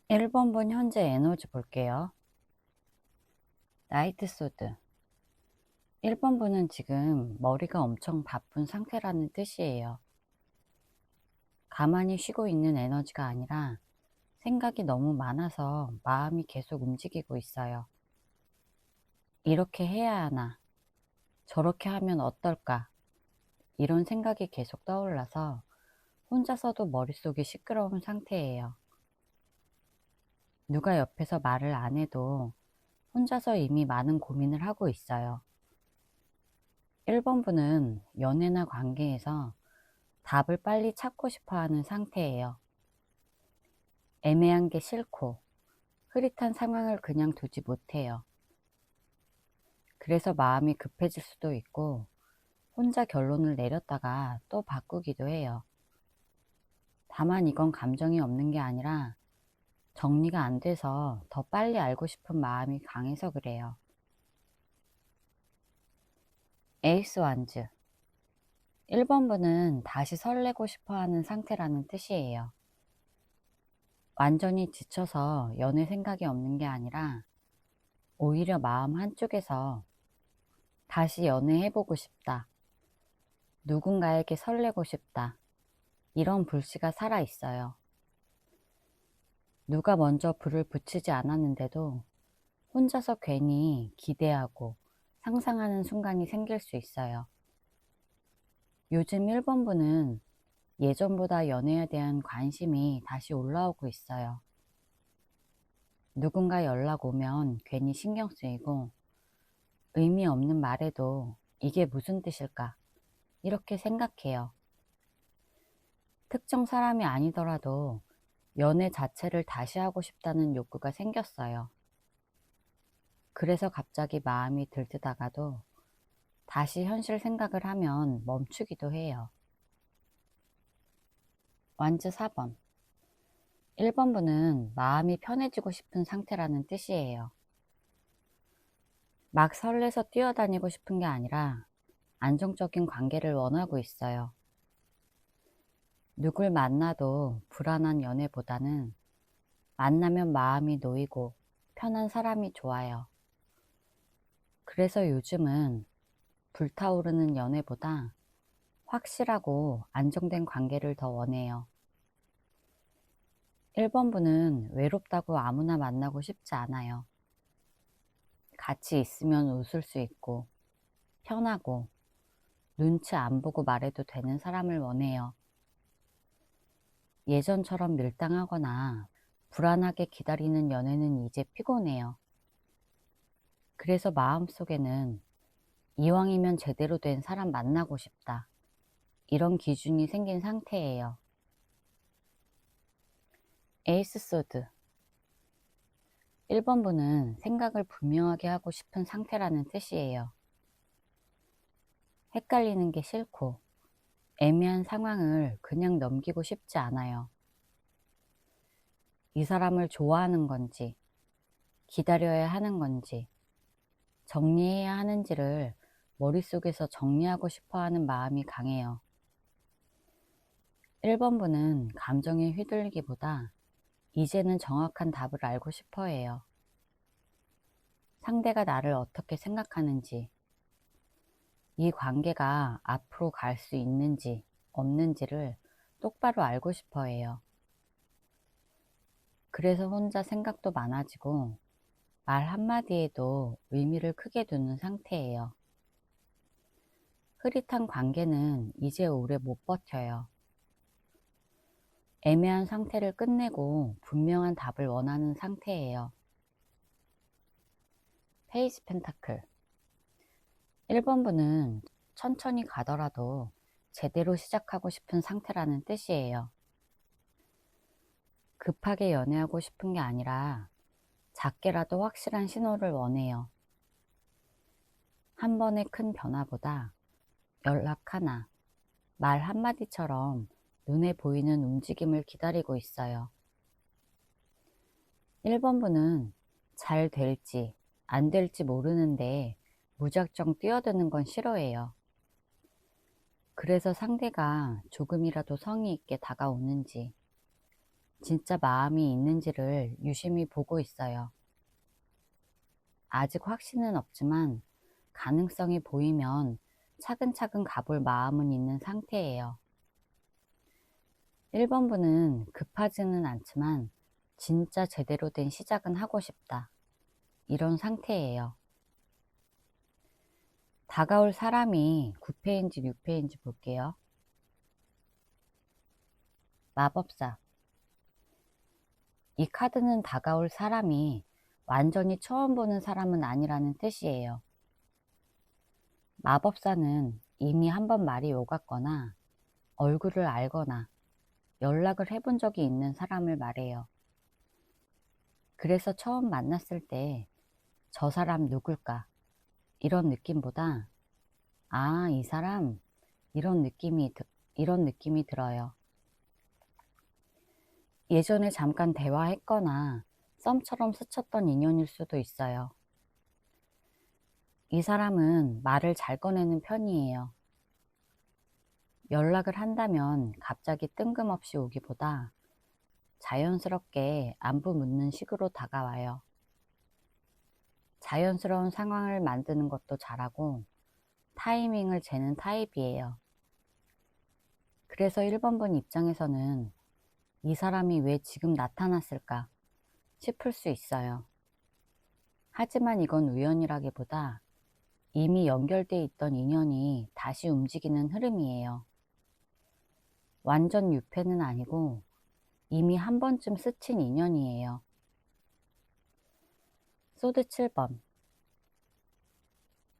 1번분 현재 에너지 볼게요. 나이트 소드. 1번분은 지금 머리가 엄청 바쁜 상태라는 뜻이에요. 가만히 쉬고 있는 에너지가 아니라 생각이 너무 많아서 마음이 계속 움직이고 있어요. 이렇게 해야 하나? 저렇게 하면 어떨까? 이런 생각이 계속 떠올라서 혼자서도 머릿속이 시끄러운 상태예요. 누가 옆에서 말을 안 해도 혼자서 이미 많은 고민을 하고 있어요. 1번분은 연애나 관계에서 답을 빨리 찾고 싶어 하는 상태예요. 애매한 게 싫고 흐릿한 상황을 그냥 두지 못해요. 그래서 마음이 급해질 수도 있고 혼자 결론을 내렸다가 또 바꾸기도 해요. 다만 이건 감정이 없는 게 아니라 정리가 안 돼서 더 빨리 알고 싶은 마음이 강해서 그래요. 에이스 완즈. 1번분은 다시 설레고 싶어 하는 상태라는 뜻이에요. 완전히 지쳐서 연애 생각이 없는 게 아니라 오히려 마음 한쪽에서 다시 연애해보고 싶다. 누군가에게 설레고 싶다. 이런 불씨가 살아있어요. 누가 먼저 불을 붙이지 않았는데도 혼자서 괜히 기대하고 상상하는 순간이 생길 수 있어요. 요즘 1번분은 예전보다 연애에 대한 관심이 다시 올라오고 있어요. 누군가 연락 오면 괜히 신경 쓰이고 의미 없는 말에도 이게 무슨 뜻일까? 이렇게 생각해요. 특정 사람이 아니더라도 연애 자체를 다시 하고 싶다는 욕구가 생겼어요. 그래서 갑자기 마음이 들뜨다가도 다시 현실 생각을 하면 멈추기도 해요. 완즈 4번. 1번분은 마음이 편해지고 싶은 상태라는 뜻이에요. 막 설레서 뛰어다니고 싶은 게 아니라 안정적인 관계를 원하고 있어요. 누굴 만나도 불안한 연애보다는 만나면 마음이 놓이고 편한 사람이 좋아요. 그래서 요즘은 불타오르는 연애보다 확실하고 안정된 관계를 더 원해요. 1번분은 외롭다고 아무나 만나고 싶지 않아요. 같이 있으면 웃을 수 있고 편하고 눈치 안 보고 말해도 되는 사람을 원해요. 예전처럼 밀당하거나 불안하게 기다리는 연애는 이제 피곤해요. 그래서 마음속에는 이왕이면 제대로 된 사람 만나고 싶다. 이런 기준이 생긴 상태예요. 에이스 소드. 1번분은 생각을 분명하게 하고 싶은 상태라는 뜻이에요. 헷갈리는 게 싫고 애매한 상황을 그냥 넘기고 싶지 않아요. 이 사람을 좋아하는 건지, 기다려야 하는 건지, 정리해야 하는지를 머릿속에서 정리하고 싶어 하는 마음이 강해요. 1번분은 감정에 휘둘리기보다 이제는 정확한 답을 알고 싶어 해요. 상대가 나를 어떻게 생각하는지, 이 관계가 앞으로 갈 수 있는지 없는지를 똑바로 알고 싶어 해요. 그래서 혼자 생각도 많아지고 말 한마디에도 의미를 크게 두는 상태예요. 흐릿한 관계는 이제 오래 못 버텨요. 애매한 상태를 끝내고 분명한 답을 원하는 상태예요. 페이지 펜타클. 1번분은 천천히 가더라도 제대로 시작하고 싶은 상태라는 뜻이에요. 급하게 연애하고 싶은 게 아니라 작게라도 확실한 신호를 원해요. 한 번의 큰 변화보다 연락 하나, 말 한마디처럼 눈에 보이는 움직임을 기다리고 있어요. 1번분은 잘 될지 안 될지 모르는데 무작정 뛰어드는 건 싫어해요. 그래서 상대가 조금이라도 성의 있게 다가오는지, 진짜 마음이 있는지를 유심히 보고 있어요. 아직 확신은 없지만 가능성이 보이면 차근차근 가볼 마음은 있는 상태예요. 1번분은 급하지는 않지만 진짜 제대로 된 시작은 하고 싶다. 이런 상태예요. 다가올 사람이 9패인지 6패인지 볼게요. 마법사. 이 카드는 다가올 사람이 완전히 처음 보는 사람은 아니라는 뜻이에요. 마법사는 이미 한번 말이 오갔거나 얼굴을 알거나 연락을 해본 적이 있는 사람을 말해요. 그래서 처음 만났을 때 저 사람 누굴까? 이런 느낌보다 아, 이 사람 이런 느낌이 들어요. 예전에 잠깐 대화했거나 썸처럼 스쳤던 인연일 수도 있어요. 이 사람은 말을 잘 꺼내는 편이에요. 연락을 한다면 갑자기 뜬금없이 오기보다 자연스럽게 안부 묻는 식으로 다가와요. 자연스러운 상황을 만드는 것도 잘하고 타이밍을 재는 타입이에요. 그래서 1번분 입장에서는 이 사람이 왜 지금 나타났을까 싶을 수 있어요. 하지만 이건 우연이라기보다 이미 연결돼 있던 인연이 다시 움직이는 흐름이에요. 완전 유패는 아니고 이미 한 번쯤 스친 인연이에요. 소드 7번.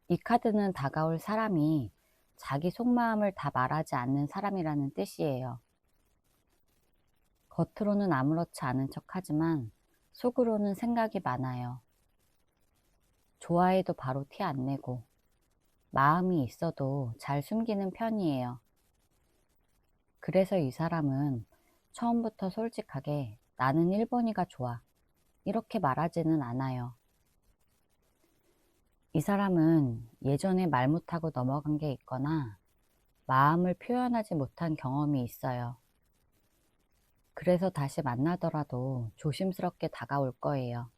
이 카드는 다가올 사람이 자기 속마음을 다 말하지 않는 사람이라는 뜻이에요. 겉으로는 아무렇지 않은 척 하지만 속으로는 생각이 많아요. 좋아해도 바로 티 안 내고 마음이 있어도 잘 숨기는 편이에요. 그래서 이 사람은 처음부터 솔직하게 나는 1번이가 좋아 이렇게 말하지는 않아요. 이 사람은 예전에 말 못하고 넘어간 게 있거나 마음을 표현하지 못한 경험이 있어요. 그래서 다시 만나더라도 조심스럽게 다가올 거예요.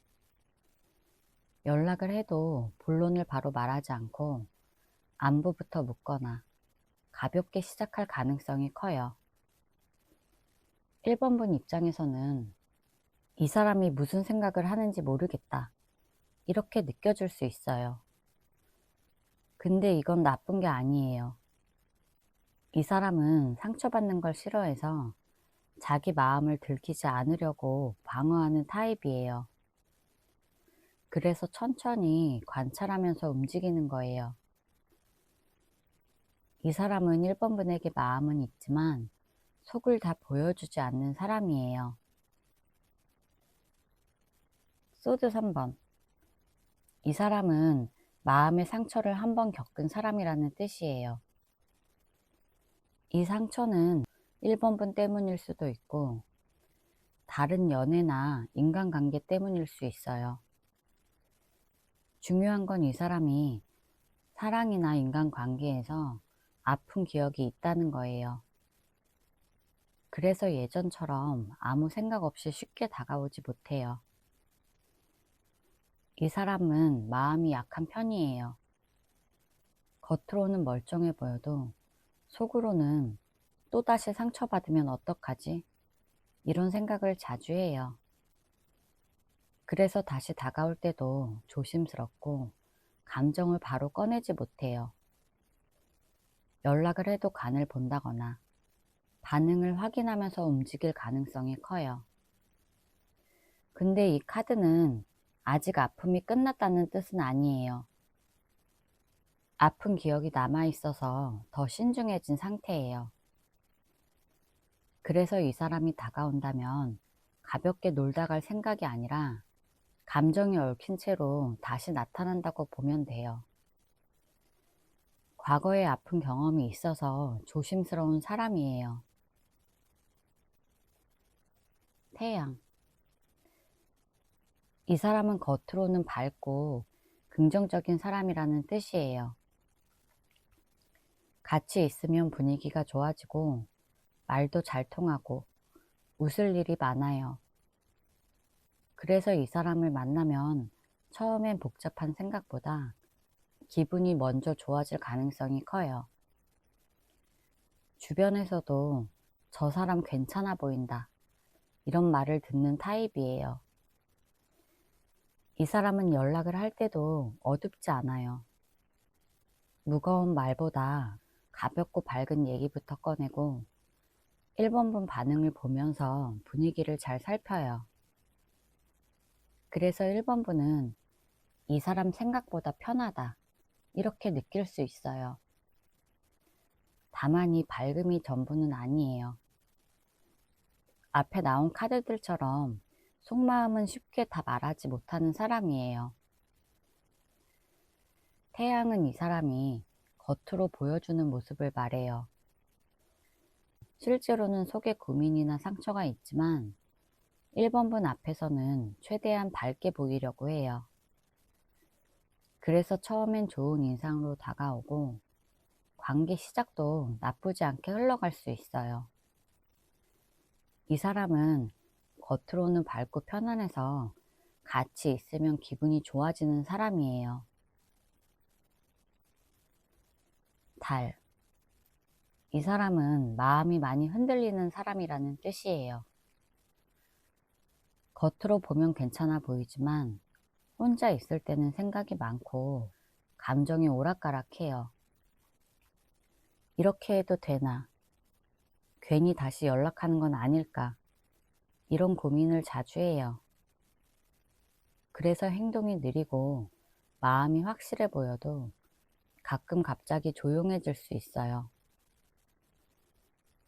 연락을 해도 본론을 바로 말하지 않고 안부부터 묻거나 가볍게 시작할 가능성이 커요. 1번분 입장에서는 이 사람이 무슨 생각을 하는지 모르겠다. 이렇게 느껴질 수 있어요. 근데 이건 나쁜 게 아니에요. 이 사람은 상처받는 걸 싫어해서 자기 마음을 들키지 않으려고 방어하는 타입이에요. 그래서 천천히 관찰하면서 움직이는 거예요. 이 사람은 1번분에게 마음은 있지만 속을 다 보여주지 않는 사람이에요. 소드 3번. 이 사람은 마음의 상처를 한 번 겪은 사람이라는 뜻이에요. 이 상처는 1번분 때문일 수도 있고 다른 연애나 인간관계 때문일 수 있어요. 중요한 건 이 사람이 사랑이나 인간관계에서 아픈 기억이 있다는 거예요. 그래서 예전처럼 아무 생각 없이 쉽게 다가오지 못해요. 이 사람은 마음이 약한 편이에요. 겉으로는 멀쩡해 보여도 속으로는 또다시 상처받으면 어떡하지? 이런 생각을 자주 해요. 그래서 다시 다가올 때도 조심스럽고 감정을 바로 꺼내지 못해요. 연락을 해도 간을 본다거나 반응을 확인하면서 움직일 가능성이 커요. 근데 이 카드는 아직 아픔이 끝났다는 뜻은 아니에요. 아픈 기억이 남아있어서 더 신중해진 상태예요. 그래서 이 사람이 다가온다면 가볍게 놀다 갈 생각이 아니라 감정이 얽힌 채로 다시 나타난다고 보면 돼요. 과거에 아픈 경험이 있어서 조심스러운 사람이에요. 태양. 이 사람은 겉으로는 밝고 긍정적인 사람이라는 뜻이에요. 같이 있으면 분위기가 좋아지고 말도 잘 통하고 웃을 일이 많아요. 그래서 이 사람을 만나면 처음엔 복잡한 생각보다 기분이 먼저 좋아질 가능성이 커요. 주변에서도 저 사람 괜찮아 보인다, 이런 말을 듣는 타입이에요. 이 사람은 연락을 할 때도 어둡지 않아요. 무거운 말보다 가볍고 밝은 얘기부터 꺼내고 1번분 반응을 보면서 분위기를 잘 살펴요. 그래서 1번분은 이 사람 생각보다 편하다, 이렇게 느낄 수 있어요. 다만 이 밝음이 전부는 아니에요. 앞에 나온 카드들처럼 속마음은 쉽게 다 말하지 못하는 사람이에요. 태양은 이 사람이 겉으로 보여주는 모습을 말해요. 실제로는 속에 고민이나 상처가 있지만 1번분 앞에서는 최대한 밝게 보이려고 해요. 그래서 처음엔 좋은 인상으로 다가오고 관계 시작도 나쁘지 않게 흘러갈 수 있어요. 이 사람은 겉으로는 밝고 편안해서 같이 있으면 기분이 좋아지는 사람이에요. 달. 이 사람은 마음이 많이 흔들리는 사람이라는 뜻이에요. 겉으로 보면 괜찮아 보이지만 혼자 있을 때는 생각이 많고 감정이 오락가락해요. 이렇게 해도 되나? 괜히 다시 연락하는 건 아닐까? 이런 고민을 자주 해요. 그래서 행동이 느리고 마음이 확실해 보여도 가끔 갑자기 조용해질 수 있어요.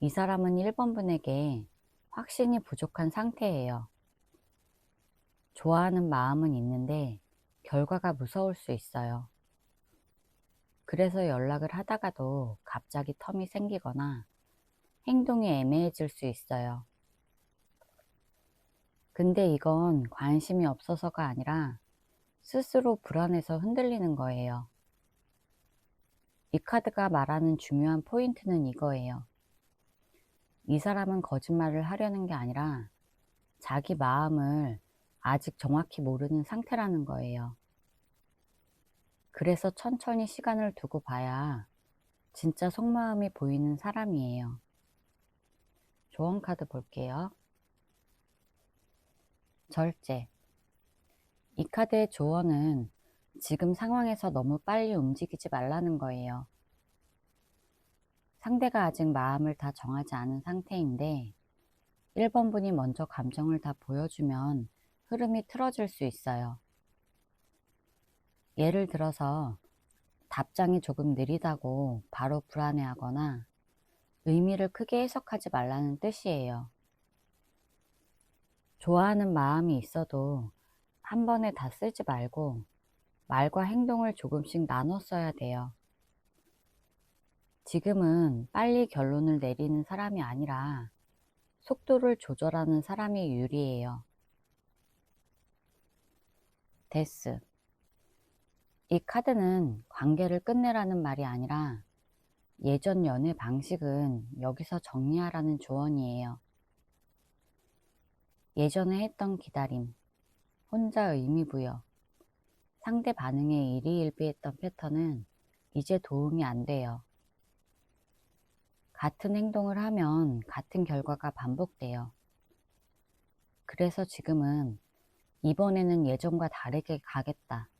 이 사람은 1번분에게 확신이 부족한 상태예요. 좋아하는 마음은 있는데 결과가 무서울 수 있어요. 그래서 연락을 하다가도 갑자기 텀이 생기거나 행동이 애매해질 수 있어요. 근데 이건 관심이 없어서가 아니라 스스로 불안해서 흔들리는 거예요. 이 카드가 말하는 중요한 포인트는 이거예요. 이 사람은 거짓말을 하려는 게 아니라 자기 마음을 아직 정확히 모르는 상태라는 거예요. 그래서 천천히 시간을 두고 봐야 진짜 속마음이 보이는 사람이에요. 조언 카드 볼게요. 절제. 이 카드의 조언은 지금 상황에서 너무 빨리 움직이지 말라는 거예요. 상대가 아직 마음을 다 정하지 않은 상태인데 1번분이 먼저 감정을 다 보여주면 흐름이 틀어질 수 있어요. 예를 들어서 답장이 조금 느리다고 바로 불안해하거나 의미를 크게 해석하지 말라는 뜻이에요. 좋아하는 마음이 있어도 한 번에 다 쓰지 말고 말과 행동을 조금씩 나눠 써야 돼요. 지금은 빨리 결론을 내리는 사람이 아니라 속도를 조절하는 사람이 유리해요. 데스. 이 카드는 관계를 끝내라는 말이 아니라 예전 연애 방식은 여기서 정리하라는 조언이에요. 예전에 했던 기다림, 혼자 의미부여, 상대 반응에 일희일비했던 패턴은 이제 도움이 안 돼요. 같은 행동을 하면 같은 결과가 반복돼요. 그래서 지금은 이번에는 예전과 다르게 가겠다,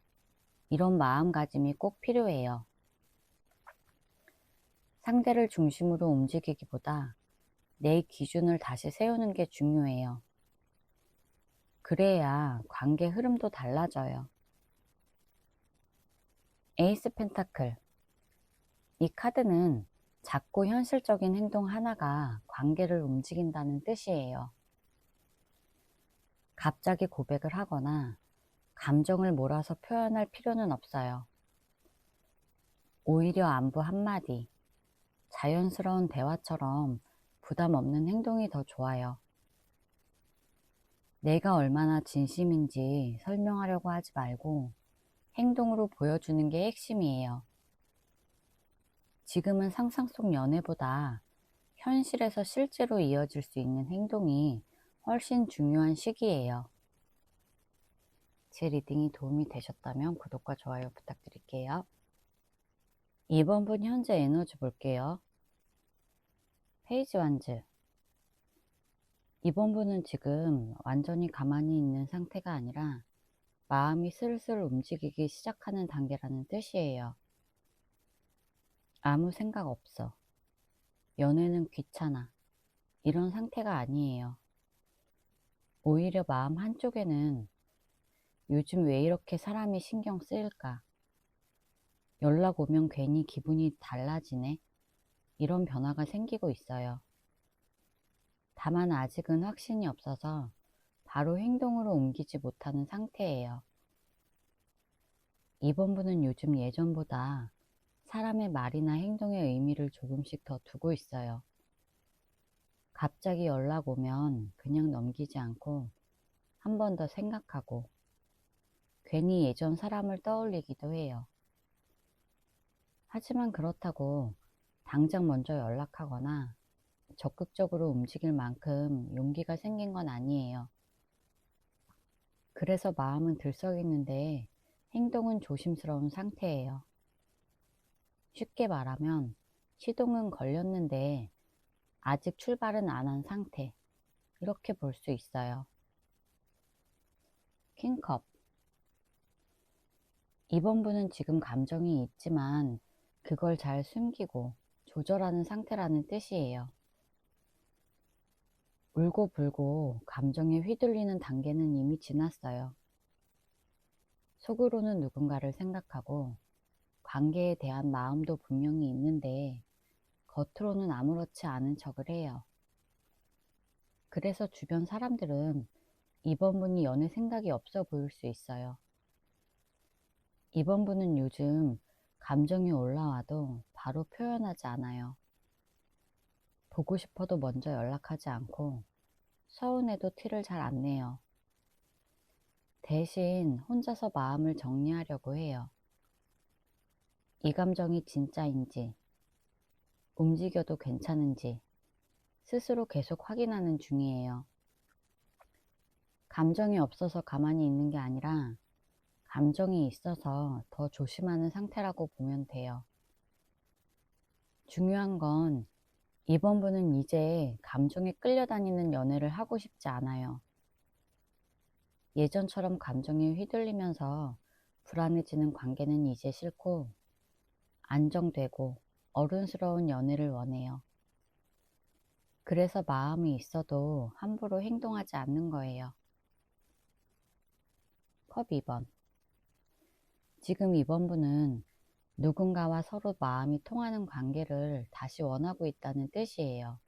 이런 마음가짐이 꼭 필요해요. 상대를 중심으로 움직이기보다 내 기준을 다시 세우는 게 중요해요. 그래야 관계 흐름도 달라져요. 에이스 펜타클. 이 카드는 작고 현실적인 행동 하나가 관계를 움직인다는 뜻이에요. 갑자기 고백을 하거나 감정을 몰아서 표현할 필요는 없어요. 오히려 안부 한마디, 자연스러운 대화처럼 부담 없는 행동이 더 좋아요. 내가 얼마나 진심인지 설명하려고 하지 말고 행동으로 보여주는 게 핵심이에요. 지금은 상상 속 연애보다 현실에서 실제로 이어질 수 있는 행동이 훨씬 중요한 시기예요. 제 리딩이 도움이 되셨다면 구독과 좋아요 부탁드릴게요. 2번 분 현재 에너지 볼게요. 페이지 완즈. 이번 분은 지금 완전히 가만히 있는 상태가 아니라 마음이 슬슬 움직이기 시작하는 단계라는 뜻이에요. 아무 생각 없어. 연애는 귀찮아. 이런 상태가 아니에요. 오히려 마음 한쪽에는 요즘 왜 이렇게 사람이 신경 쓰일까? 연락 오면 괜히 기분이 달라지네. 이런 변화가 생기고 있어요. 다만 아직은 확신이 없어서 바로 행동으로 옮기지 못하는 상태예요. 이번 분은 요즘 예전보다 사람의 말이나 행동의 의미를 조금씩 더 두고 있어요. 갑자기 연락 오면 그냥 넘기지 않고 한 번 더 생각하고 괜히 예전 사람을 떠올리기도 해요. 하지만 그렇다고 당장 먼저 연락하거나 적극적으로 움직일 만큼 용기가 생긴 건 아니에요. 그래서 마음은 들썩이는데 행동은 조심스러운 상태예요. 쉽게 말하면 시동은 걸렸는데 아직 출발은 안 한 상태. 이렇게 볼 수 있어요. 킹컵. 이번 분은 지금 감정이 있지만 그걸 잘 숨기고 조절하는 상태라는 뜻이에요. 울고불고 감정에 휘둘리는 단계는 이미 지났어요. 속으로는 누군가를 생각하고 관계에 대한 마음도 분명히 있는데 겉으로는 아무렇지 않은 척을 해요. 그래서 주변 사람들은 이번 분이 연애 생각이 없어 보일 수 있어요. 이번 분은 요즘 감정이 올라와도 바로 표현하지 않아요. 보고 싶어도 먼저 연락하지 않고 서운해도 티를 잘 안 내요. 대신 혼자서 마음을 정리하려고 해요. 이 감정이 진짜인지, 움직여도 괜찮은지 스스로 계속 확인하는 중이에요. 감정이 없어서 가만히 있는 게 아니라 감정이 있어서 더 조심하는 상태라고 보면 돼요. 중요한 건 이번 분은 이제 감정에 끌려다니는 연애를 하고 싶지 않아요. 예전처럼 감정에 휘둘리면서 불안해지는 관계는 이제 싫고 안정되고 어른스러운 연애를 원해요. 그래서 마음이 있어도 함부로 행동하지 않는 거예요. 컵 2번. 지금 이번 분은 누군가와 서로 마음이 통하는 관계를 다시 원하고 있다는 뜻이에요.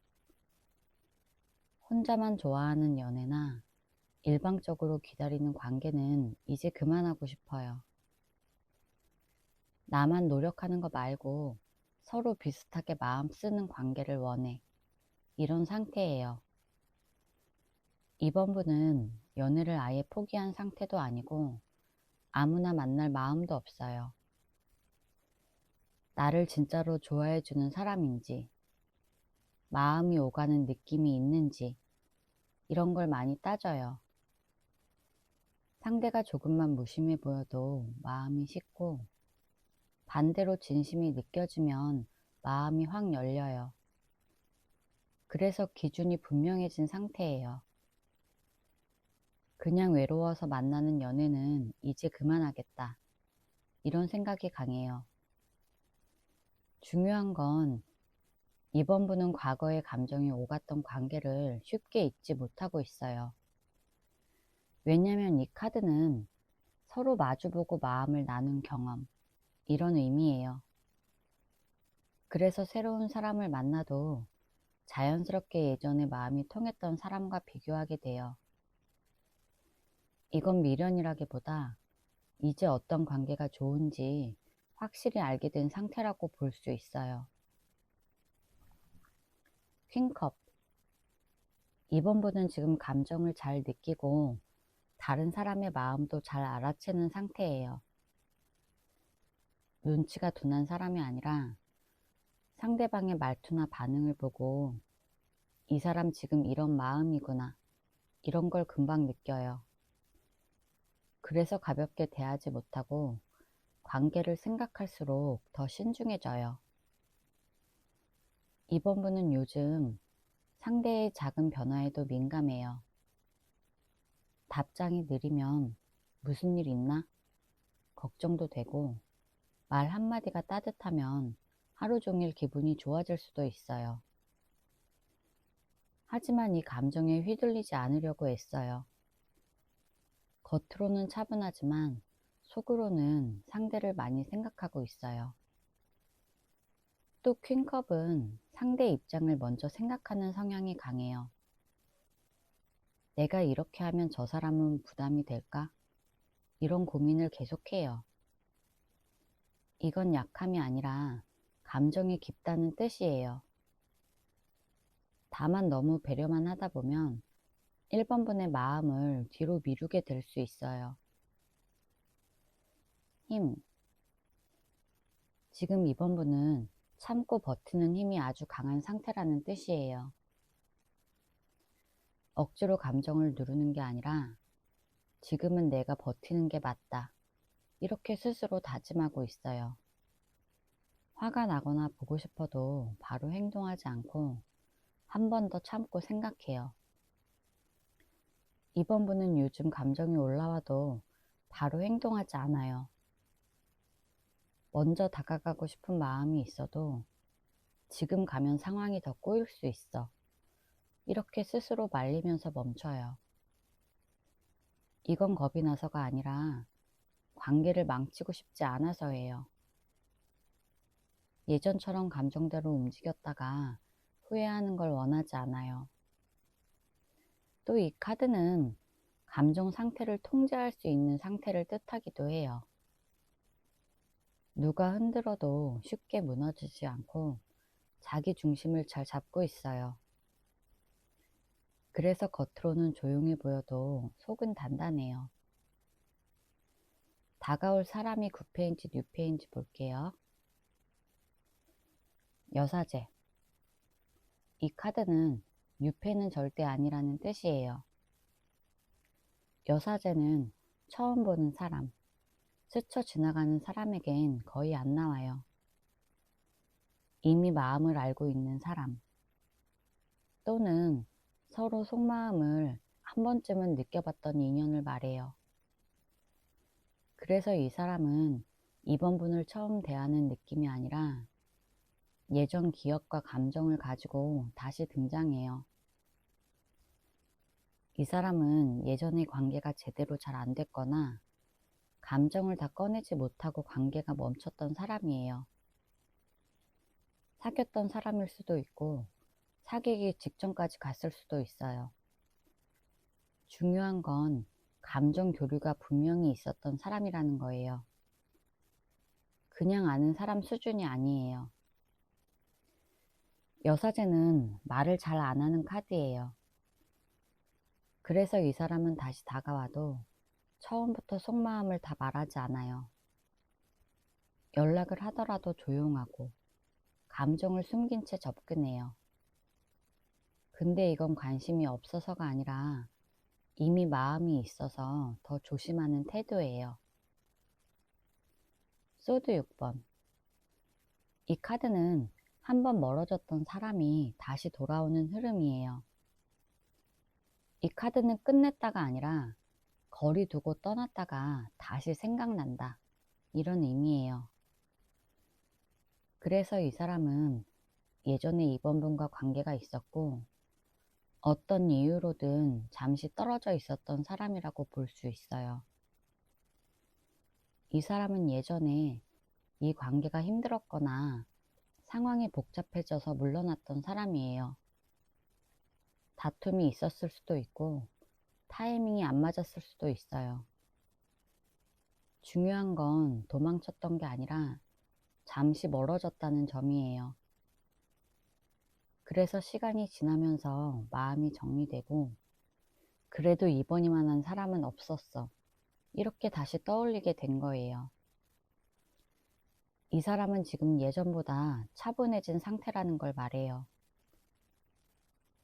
혼자만 좋아하는 연애나 일방적으로 기다리는 관계는 이제 그만하고 싶어요. 나만 노력하는 거 말고 서로 비슷하게 마음 쓰는 관계를 원해. 이런 상태예요. 이번 분은 연애를 아예 포기한 상태도 아니고 아무나 만날 마음도 없어요. 나를 진짜로 좋아해주는 사람인지, 마음이 오가는 느낌이 있는지, 이런 걸 많이 따져요. 상대가 조금만 무심해 보여도 마음이 식고, 반대로 진심이 느껴지면 마음이 확 열려요. 그래서 기준이 분명해진 상태예요. 그냥 외로워서 만나는 연애는 이제 그만하겠다. 이런 생각이 강해요. 중요한 건 이번 분은 과거의 감정이 오갔던 관계를 쉽게 잊지 못하고 있어요. 왜냐면 이 카드는 서로 마주보고 마음을 나눈 경험, 이런 의미예요. 그래서 새로운 사람을 만나도 자연스럽게 예전에 마음이 통했던 사람과 비교하게 돼요. 이건 미련이라기보다 이제 어떤 관계가 좋은지 확실히 알게 된 상태라고 볼 수 있어요. 퀸컵. 이번 분은 지금 감정을 잘 느끼고 다른 사람의 마음도 잘 알아채는 상태예요. 눈치가 둔한 사람이 아니라 상대방의 말투나 반응을 보고 이 사람 지금 이런 마음이구나. 이런 걸 금방 느껴요. 그래서 가볍게 대하지 못하고 관계를 생각할수록 더 신중해져요. 이번 분은 요즘 상대의 작은 변화에도 민감해요. 답장이 느리면 무슨 일 있나? 걱정도 되고, 말 한마디가 따뜻하면 하루 종일 기분이 좋아질 수도 있어요. 하지만 이 감정에 휘둘리지 않으려고 애써요. 겉으로는 차분하지만 속으로는 상대를 많이 생각하고 있어요. 또 퀸컵은 상대 입장을 먼저 생각하는 성향이 강해요. 내가 이렇게 하면 저 사람은 부담이 될까? 이런 고민을 계속해요. 이건 약함이 아니라 감정이 깊다는 뜻이에요. 다만 너무 배려만 하다 보면 1번 분의 마음을 뒤로 미루게 될 수 있어요. 힘. 지금 2번 분은 참고 버티는 힘이 아주 강한 상태라는 뜻이에요. 억지로 감정을 누르는 게 아니라 지금은 내가 버티는 게 맞다. 이렇게 스스로 다짐하고 있어요. 화가 나거나 보고 싶어도 바로 행동하지 않고 한 번 더 참고 생각해요. 2번 분은 요즘 감정이 올라와도 바로 행동하지 않아요. 먼저 다가가고 싶은 마음이 있어도 지금 가면 상황이 더 꼬일 수 있어. 이렇게 스스로 말리면서 멈춰요. 이건 겁이 나서가 아니라 관계를 망치고 싶지 않아서예요. 예전처럼 감정대로 움직였다가 후회하는 걸 원하지 않아요. 또 이 카드는 감정 상태를 통제할 수 있는 상태를 뜻하기도 해요. 누가 흔들어도 쉽게 무너지지 않고 자기 중심을 잘 잡고 있어요. 그래서 겉으로는 조용해 보여도 속은 단단해요. 다가올 사람이 9패인지 뉴패인지 볼게요. 여사제. 이 카드는 뉴패는 절대 아니라는 뜻이에요. 여사제는 처음 보는 사람, 스쳐 지나가는 사람에겐 거의 안 나와요. 이미 마음을 알고 있는 사람, 또는 서로 속마음을 한 번쯤은 느껴봤던 인연을 말해요. 그래서 이 사람은 이번 분을 처음 대하는 느낌이 아니라 예전 기억과 감정을 가지고 다시 등장해요. 이 사람은 예전의 관계가 제대로 잘 안 됐거나 감정을 다 꺼내지 못하고 관계가 멈췄던 사람이에요. 사귀었던 사람일 수도 있고 사귀기 직전까지 갔을 수도 있어요. 중요한 건 감정 교류가 분명히 있었던 사람이라는 거예요. 그냥 아는 사람 수준이 아니에요. 여사제는 말을 잘 안 하는 카드예요. 그래서 이 사람은 다시 다가와도 처음부터 속마음을 다 말하지 않아요. 연락을 하더라도 조용하고 감정을 숨긴 채 접근해요. 근데 이건 관심이 없어서가 아니라 이미 마음이 있어서 더 조심하는 태도예요. 소드 6번. 이 카드는 한번 멀어졌던 사람이 다시 돌아오는 흐름이에요. 이 카드는 끝냈다가 아니라 거리 두고 떠났다가 다시 생각난다. 이런 의미예요. 그래서 이 사람은 예전에 이번 분과 관계가 있었고 어떤 이유로든 잠시 떨어져 있었던 사람이라고 볼 수 있어요. 이 사람은 예전에 이 관계가 힘들었거나 상황이 복잡해져서 물러났던 사람이에요. 다툼이 있었을 수도 있고 타이밍이 안 맞았을 수도 있어요. 중요한 건 도망쳤던 게 아니라 잠시 멀어졌다는 점이에요. 그래서 시간이 지나면서 마음이 정리되고 그래도 이번이만한 사람은 없었어. 이렇게 다시 떠올리게 된 거예요. 이 사람은 지금 예전보다 차분해진 상태라는 걸 말해요.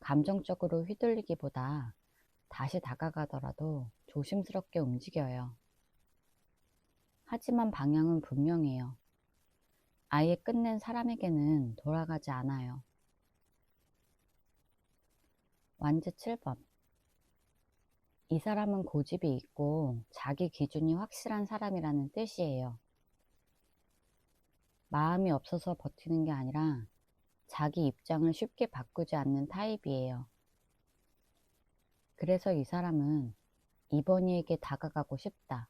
감정적으로 휘둘리기보다 다시 다가가더라도 조심스럽게 움직여요. 하지만 방향은 분명해요. 아예 끝낸 사람에게는 돌아가지 않아요. 완즈 7번. 이 사람은 고집이 있고 자기 기준이 확실한 사람이라는 뜻이에요. 마음이 없어서 버티는 게 아니라 자기 입장을 쉽게 바꾸지 않는 타입이에요. 그래서 이 사람은 이번이에게 다가가고 싶다,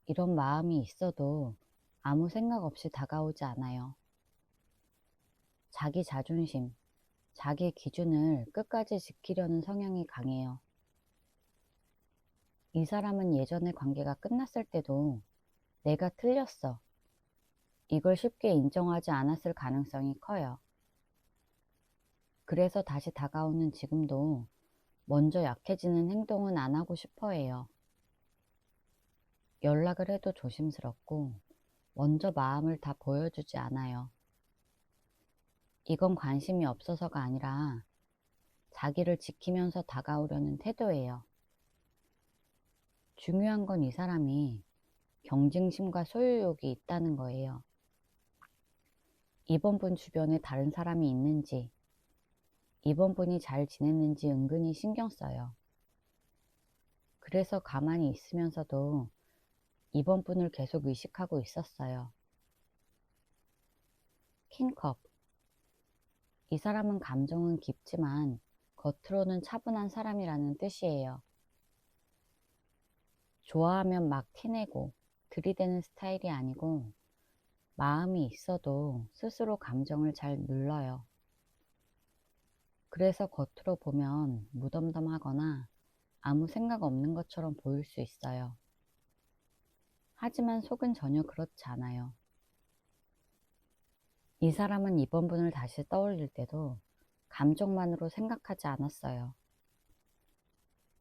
이런 마음이 있어도 아무 생각 없이 다가오지 않아요. 자기 자존심, 자기 기준을 끝까지 지키려는 성향이 강해요. 이 사람은 예전의 관계가 끝났을 때도 내가 틀렸어, 이걸 쉽게 인정하지 않았을 가능성이 커요. 그래서 다시 다가오는 지금도 먼저 약해지는 행동은 안 하고 싶어 해요. 연락을 해도 조심스럽고 먼저 마음을 다 보여주지 않아요. 이건 관심이 없어서가 아니라 자기를 지키면서 다가오려는 태도예요. 중요한 건 이 사람이 경쟁심과 소유욕이 있다는 거예요. 이번 분 주변에 다른 사람이 있는지, 이번 분이 잘 지냈는지 은근히 신경 써요. 그래서 가만히 있으면서도 이번 분을 계속 의식하고 있었어요. 킹컵. 이 사람은 감정은 깊지만 겉으로는 차분한 사람이라는 뜻이에요. 좋아하면 막 티내고 들이대는 스타일이 아니고 마음이 있어도 스스로 감정을 잘 눌러요. 그래서 겉으로 보면 무덤덤하거나 아무 생각 없는 것처럼 보일 수 있어요. 하지만 속은 전혀 그렇지 않아요. 이 사람은 이번 분을 다시 떠올릴 때도 감정만으로 생각하지 않았어요.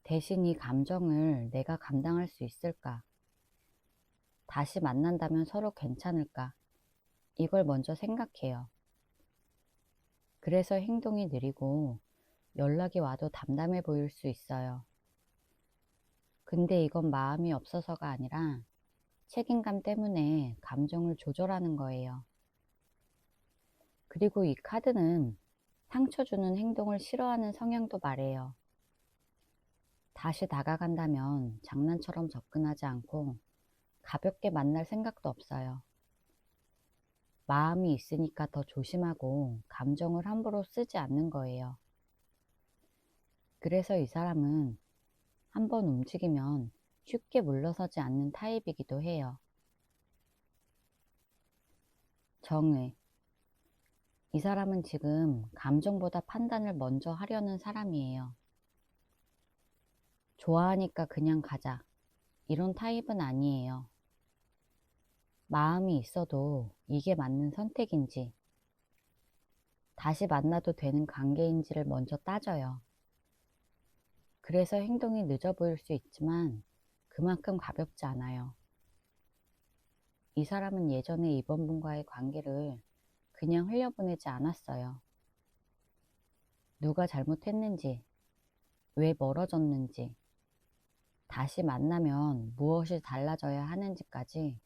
대신 이 감정을 내가 감당할 수 있을까? 다시 만난다면 서로 괜찮을까? 이걸 먼저 생각해요. 그래서 행동이 느리고 연락이 와도 담담해 보일 수 있어요. 근데 이건 마음이 없어서가 아니라 책임감 때문에 감정을 조절하는 거예요. 그리고 이 카드는 상처 주는 행동을 싫어하는 성향도 말해요. 다시 다가간다면 장난처럼 접근하지 않고 가볍게 만날 생각도 없어요. 마음이 있으니까 더 조심하고 감정을 함부로 쓰지 않는 거예요. 그래서 이 사람은 한번 움직이면 쉽게 물러서지 않는 타입이기도 해요. 정의. 이 사람은 지금 감정보다 판단을 먼저 하려는 사람이에요. 좋아하니까 그냥 가자, 이런 타입은 아니에요. 마음이 있어도 이게 맞는 선택인지, 다시 만나도 되는 관계인지를 먼저 따져요. 그래서 행동이 늦어 보일 수 있지만 그만큼 가볍지 않아요. 이 사람은 예전에 이번 분과의 관계를 그냥 흘려보내지 않았어요. 누가 잘못했는지, 왜 멀어졌는지, 다시 만나면 무엇이 달라져야 하는지까지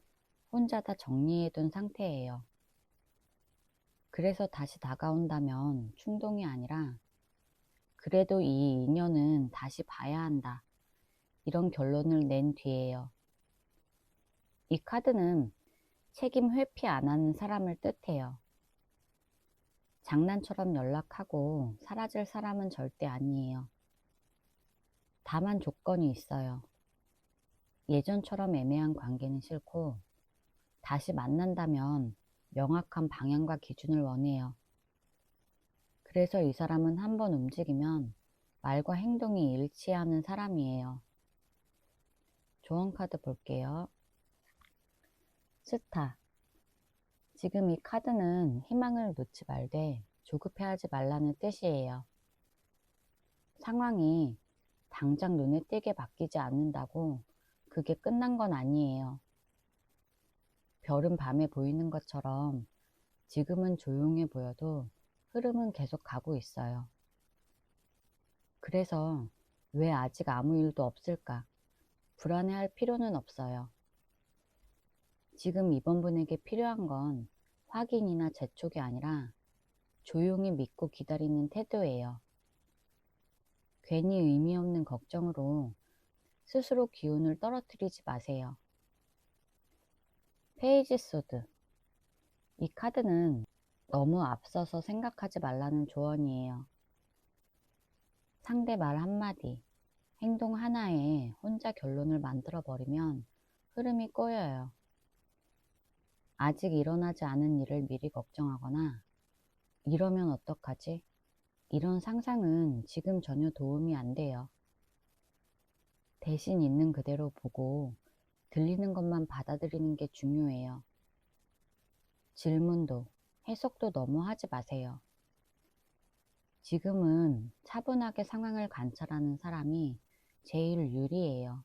혼자 다 정리해둔 상태예요. 그래서 다시 다가온다면 충동이 아니라 그래도 이 인연은 다시 봐야 한다, 이런 결론을 낸 뒤에요. 이 카드는 책임 회피 안 하는 사람을 뜻해요. 장난처럼 연락하고 사라질 사람은 절대 아니에요. 다만 조건이 있어요. 예전처럼 애매한 관계는 싫고 다시 만난다면 명확한 방향과 기준을 원해요. 그래서 이 사람은 한번 움직이면 말과 행동이 일치하는 사람이에요. 조언 카드 볼게요. 스타. 지금 이 카드는 희망을 놓지 말되 조급해하지 말라는 뜻이에요. 상황이 당장 눈에 띄게 바뀌지 않는다고 그게 끝난 건 아니에요. 별은 밤에 보이는 것처럼 지금은 조용해 보여도 흐름은 계속 가고 있어요. 그래서 왜 아직 아무 일도 없을까? 불안해할 필요는 없어요. 지금 이번 분에게 필요한 건 확인이나 재촉이 아니라 조용히 믿고 기다리는 태도예요. 괜히 의미 없는 걱정으로 스스로 기운을 떨어뜨리지 마세요. 페이지 소드. 이 카드는 너무 앞서서 생각하지 말라는 조언이에요. 상대 말 한마디, 행동 하나에 혼자 결론을 만들어 버리면 흐름이 꼬여요. 아직 일어나지 않은 일을 미리 걱정하거나 이러면 어떡하지? 이런 상상은 지금 전혀 도움이 안 돼요. 대신 있는 그대로 보고 들리는 것만 받아들이는 게 중요해요. 질문도 해석도 너무 하지 마세요. 지금은 차분하게 상황을 관찰하는 사람이 제일 유리해요.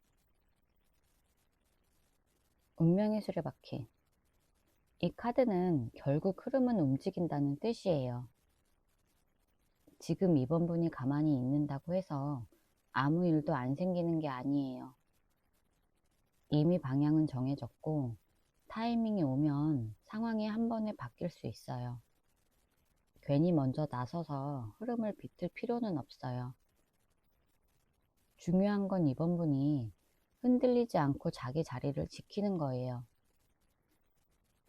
운명의 수레바퀴. 이 카드는 결국 흐름은 움직인다는 뜻이에요. 지금 이번 분이 가만히 있는다고 해서 아무 일도 안 생기는 게 아니에요. 이미 방향은 정해졌고 타이밍이 오면 상황이 한 번에 바뀔 수 있어요. 괜히 먼저 나서서 흐름을 비틀 필요는 없어요. 중요한 건 이번 분이 흔들리지 않고 자기 자리를 지키는 거예요.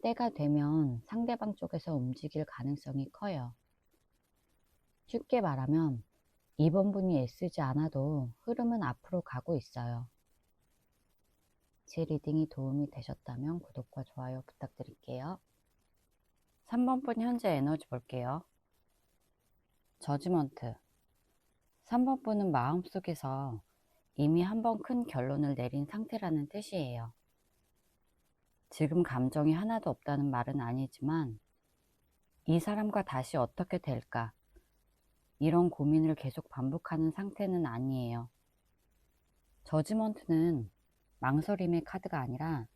때가 되면 상대방 쪽에서 움직일 가능성이 커요. 쉽게 말하면 이번 분이 애쓰지 않아도 흐름은 앞으로 가고 있어요. 제 리딩이 도움이 되셨다면 구독과 좋아요 부탁드릴게요. 3번 분 현재 에너지 볼게요. 저지먼트. 3번 분은 마음속에서 이미 한 번 큰 결론을 내린 상태라는 뜻이에요. 지금 감정이 하나도 없다는 말은 아니지만 이 사람과 다시 어떻게 될까? 이런 고민을 계속 반복하는 상태는 아니에요. 저지먼트는 망설임의 카드가 아니라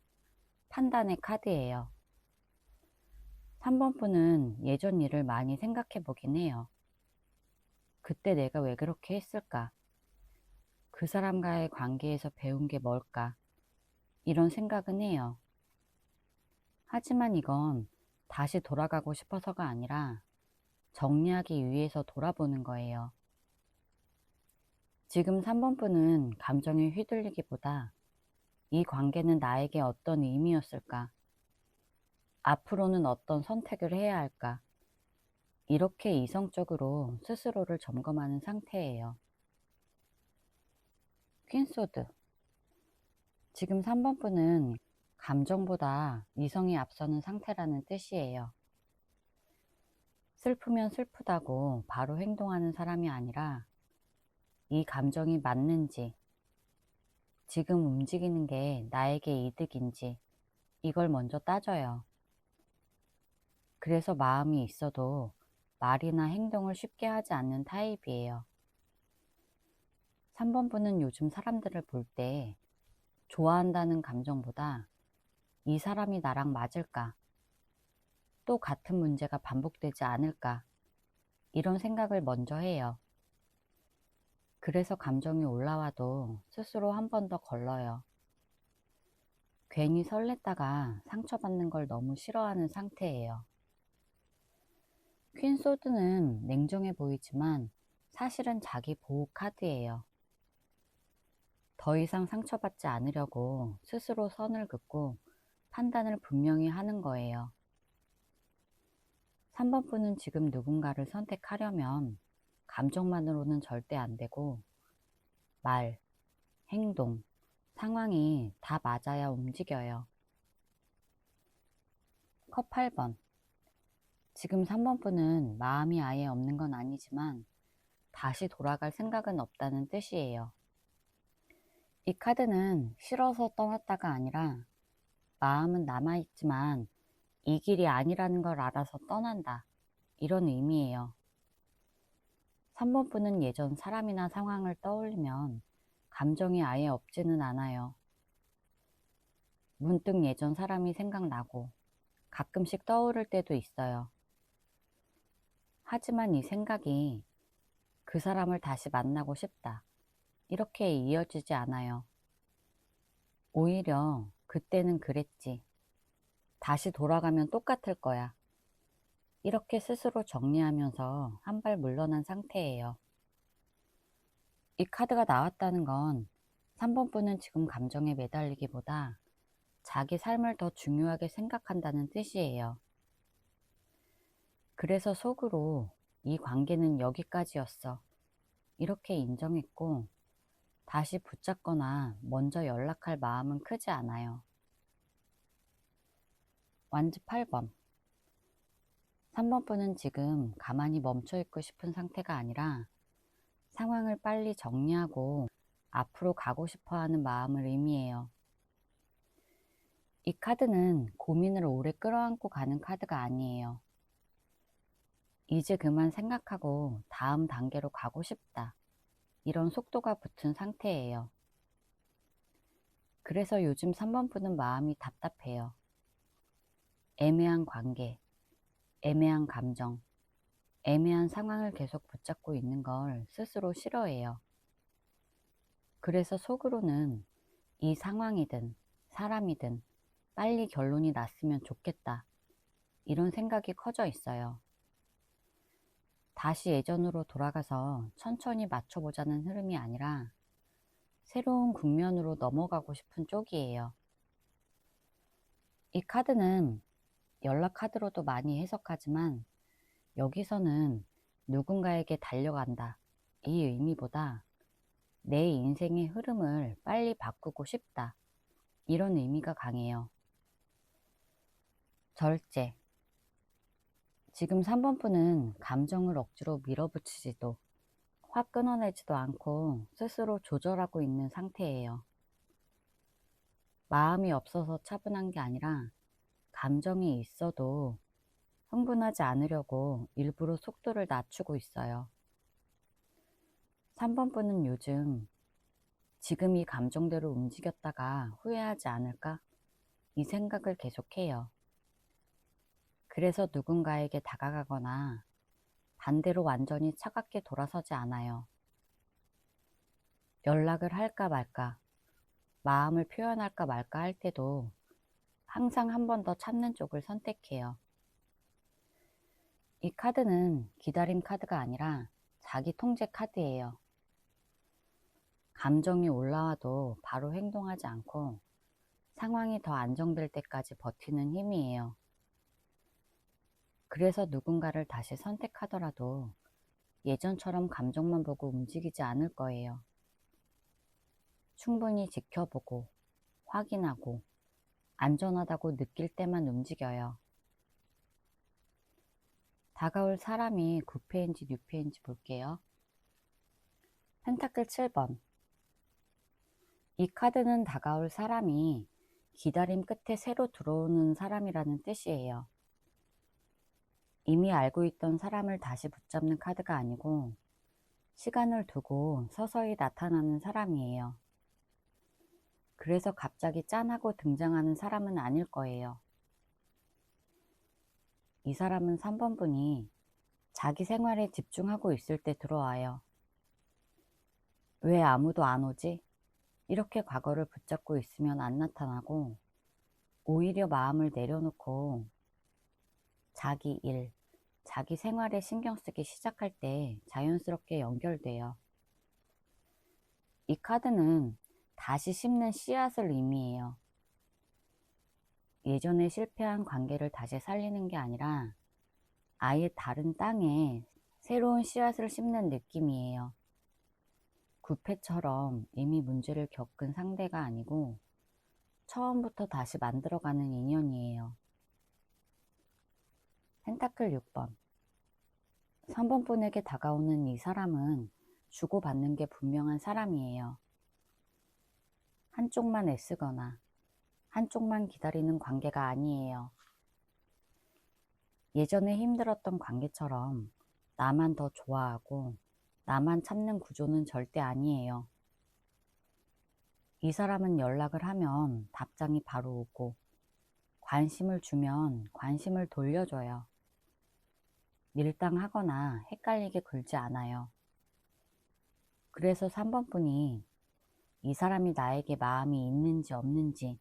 판단의 카드예요. 3번 분은 예전 일을 많이 생각해 보긴 해요. 그때 내가 왜 그렇게 했을까? 그 사람과의 관계에서 배운 게 뭘까? 이런 생각은 해요. 하지만 이건 다시 돌아가고 싶어서가 아니라 정리하기 위해서 돌아보는 거예요. 지금 3번 분은 감정에 휘둘리기보다 이 관계는 나에게 어떤 의미였을까? 앞으로는 어떤 선택을 해야 할까? 이렇게 이성적으로 스스로를 점검하는 상태예요. 퀸소드. 지금 3번 분은 감정보다 이성이 앞서는 상태라는 뜻이에요. 슬프면 슬프다고 바로 행동하는 사람이 아니라 이 감정이 맞는지, 지금 움직이는 게 나에게 이득인지 이걸 먼저 따져요. 그래서 마음이 있어도 말이나 행동을 쉽게 하지 않는 타입이에요. 3번 분은 요즘 사람들을 볼 때 좋아한다는 감정보다 이 사람이 나랑 맞을까? 또 같은 문제가 반복되지 않을까? 이런 생각을 먼저 해요. 그래서 감정이 올라와도 스스로 한 번 더 걸러요. 괜히 설렜다가 상처받는 걸 너무 싫어하는 상태예요. 퀸소드는 냉정해 보이지만 사실은 자기 보호 카드예요. 더 이상 상처받지 않으려고 스스로 선을 긋고 판단을 분명히 하는 거예요. 3번 분은 지금 누군가를 선택하려면 감정만으로는 절대 안 되고 말, 행동, 상황이 다 맞아야 움직여요. 컵 8번. 지금 3번 분은 마음이 아예 없는 건 아니지만 다시 돌아갈 생각은 없다는 뜻이에요. 이 카드는 싫어서 떠났다가 아니라 마음은 남아있지만 이 길이 아니라는 걸 알아서 떠난다. 이런 의미예요. 3번 분은 예전 사람이나 상황을 떠올리면 감정이 아예 없지는 않아요. 문득 예전 사람이 생각나고 가끔씩 떠오를 때도 있어요. 하지만 이 생각이 그 사람을 다시 만나고 싶다. 이렇게 이어지지 않아요. 오히려 그때는 그랬지. 다시 돌아가면 똑같을 거야. 이렇게 스스로 정리하면서 한 발 물러난 상태예요. 이 카드가 나왔다는 건 3번 분은 지금 감정에 매달리기보다 자기 삶을 더 중요하게 생각한다는 뜻이에요. 그래서 속으로 이 관계는 여기까지였어. 이렇게 인정했고 다시 붙잡거나 먼저 연락할 마음은 크지 않아요. 완즈 8번. 3번 분은 지금 가만히 멈춰있고 싶은 상태가 아니라 상황을 빨리 정리하고 앞으로 가고 싶어 하는 마음을 의미해요. 이 카드는 고민을 오래 끌어안고 가는 카드가 아니에요. 이제 그만 생각하고 다음 단계로 가고 싶다. 이런 속도가 붙은 상태예요. 그래서 요즘 3번 분은 마음이 답답해요. 애매한 관계, 애매한 감정, 애매한 상황을 계속 붙잡고 있는 걸 스스로 싫어해요. 그래서 속으로는 이 상황이든 사람이든 빨리 결론이 났으면 좋겠다. 이런 생각이 커져 있어요. 다시 예전으로 돌아가서 천천히 맞춰보자는 흐름이 아니라 새로운 국면으로 넘어가고 싶은 쪽이에요. 이 카드는 연락 카드로도 많이 해석하지만 여기서는 누군가에게 달려간다. 이 의미보다 내 인생의 흐름을 빨리 바꾸고 싶다. 이런 의미가 강해요. 절제. 지금 3번 분은 감정을 억지로 밀어붙이지도 확 끊어내지도 않고 스스로 조절하고 있는 상태예요. 마음이 없어서 차분한 게 아니라 감정이 있어도 흥분하지 않으려고 일부러 속도를 낮추고 있어요. 3번 분은 요즘 지금 이 감정대로 움직였다가 후회하지 않을까? 이 생각을 계속해요. 그래서 누군가에게 다가가거나 반대로 완전히 차갑게 돌아서지 않아요. 연락을 할까 말까, 마음을 표현할까 말까 할 때도 항상 한 번 더 참는 쪽을 선택해요. 이 카드는 기다림 카드가 아니라 자기 통제 카드예요. 감정이 올라와도 바로 행동하지 않고 상황이 더 안정될 때까지 버티는 힘이에요. 그래서 누군가를 다시 선택하더라도 예전처럼 감정만 보고 움직이지 않을 거예요. 충분히 지켜보고 확인하고 안전하다고 느낄 때만 움직여요. 다가올 사람이 9패인지 6패인지 볼게요. 펜타클 7번. 이 카드는 다가올 사람이 기다림 끝에 새로 들어오는 사람이라는 뜻이에요. 이미 알고 있던 사람을 다시 붙잡는 카드가 아니고 시간을 두고 서서히 나타나는 사람이에요. 그래서 갑자기 짠하고 등장하는 사람은 아닐 거예요. 이 사람은 3번 분이 자기 생활에 집중하고 있을 때 들어와요. 왜 아무도 안 오지? 이렇게 과거를 붙잡고 있으면 안 나타나고 오히려 마음을 내려놓고 자기 일, 자기 생활에 신경 쓰기 시작할 때 자연스럽게 연결돼요. 이 카드는 다시 심는 씨앗을 의미해요. 예전에 실패한 관계를 다시 살리는 게 아니라 아예 다른 땅에 새로운 씨앗을 심는 느낌이에요. 구패처럼 이미 문제를 겪은 상대가 아니고 처음부터 다시 만들어가는 인연이에요. 펜타클 6번. 3번 분에게 다가오는 이 사람은 주고받는 게 분명한 사람이에요. 한쪽만 애쓰거나 한쪽만 기다리는 관계가 아니에요. 예전에 힘들었던 관계처럼 나만 더 좋아하고 나만 참는 구조는 절대 아니에요. 이 사람은 연락을 하면 답장이 바로 오고 관심을 주면 관심을 돌려줘요. 밀당하거나 헷갈리게 굴지 않아요. 그래서 3번 분이 이 사람이 나에게 마음이 있는지 없는지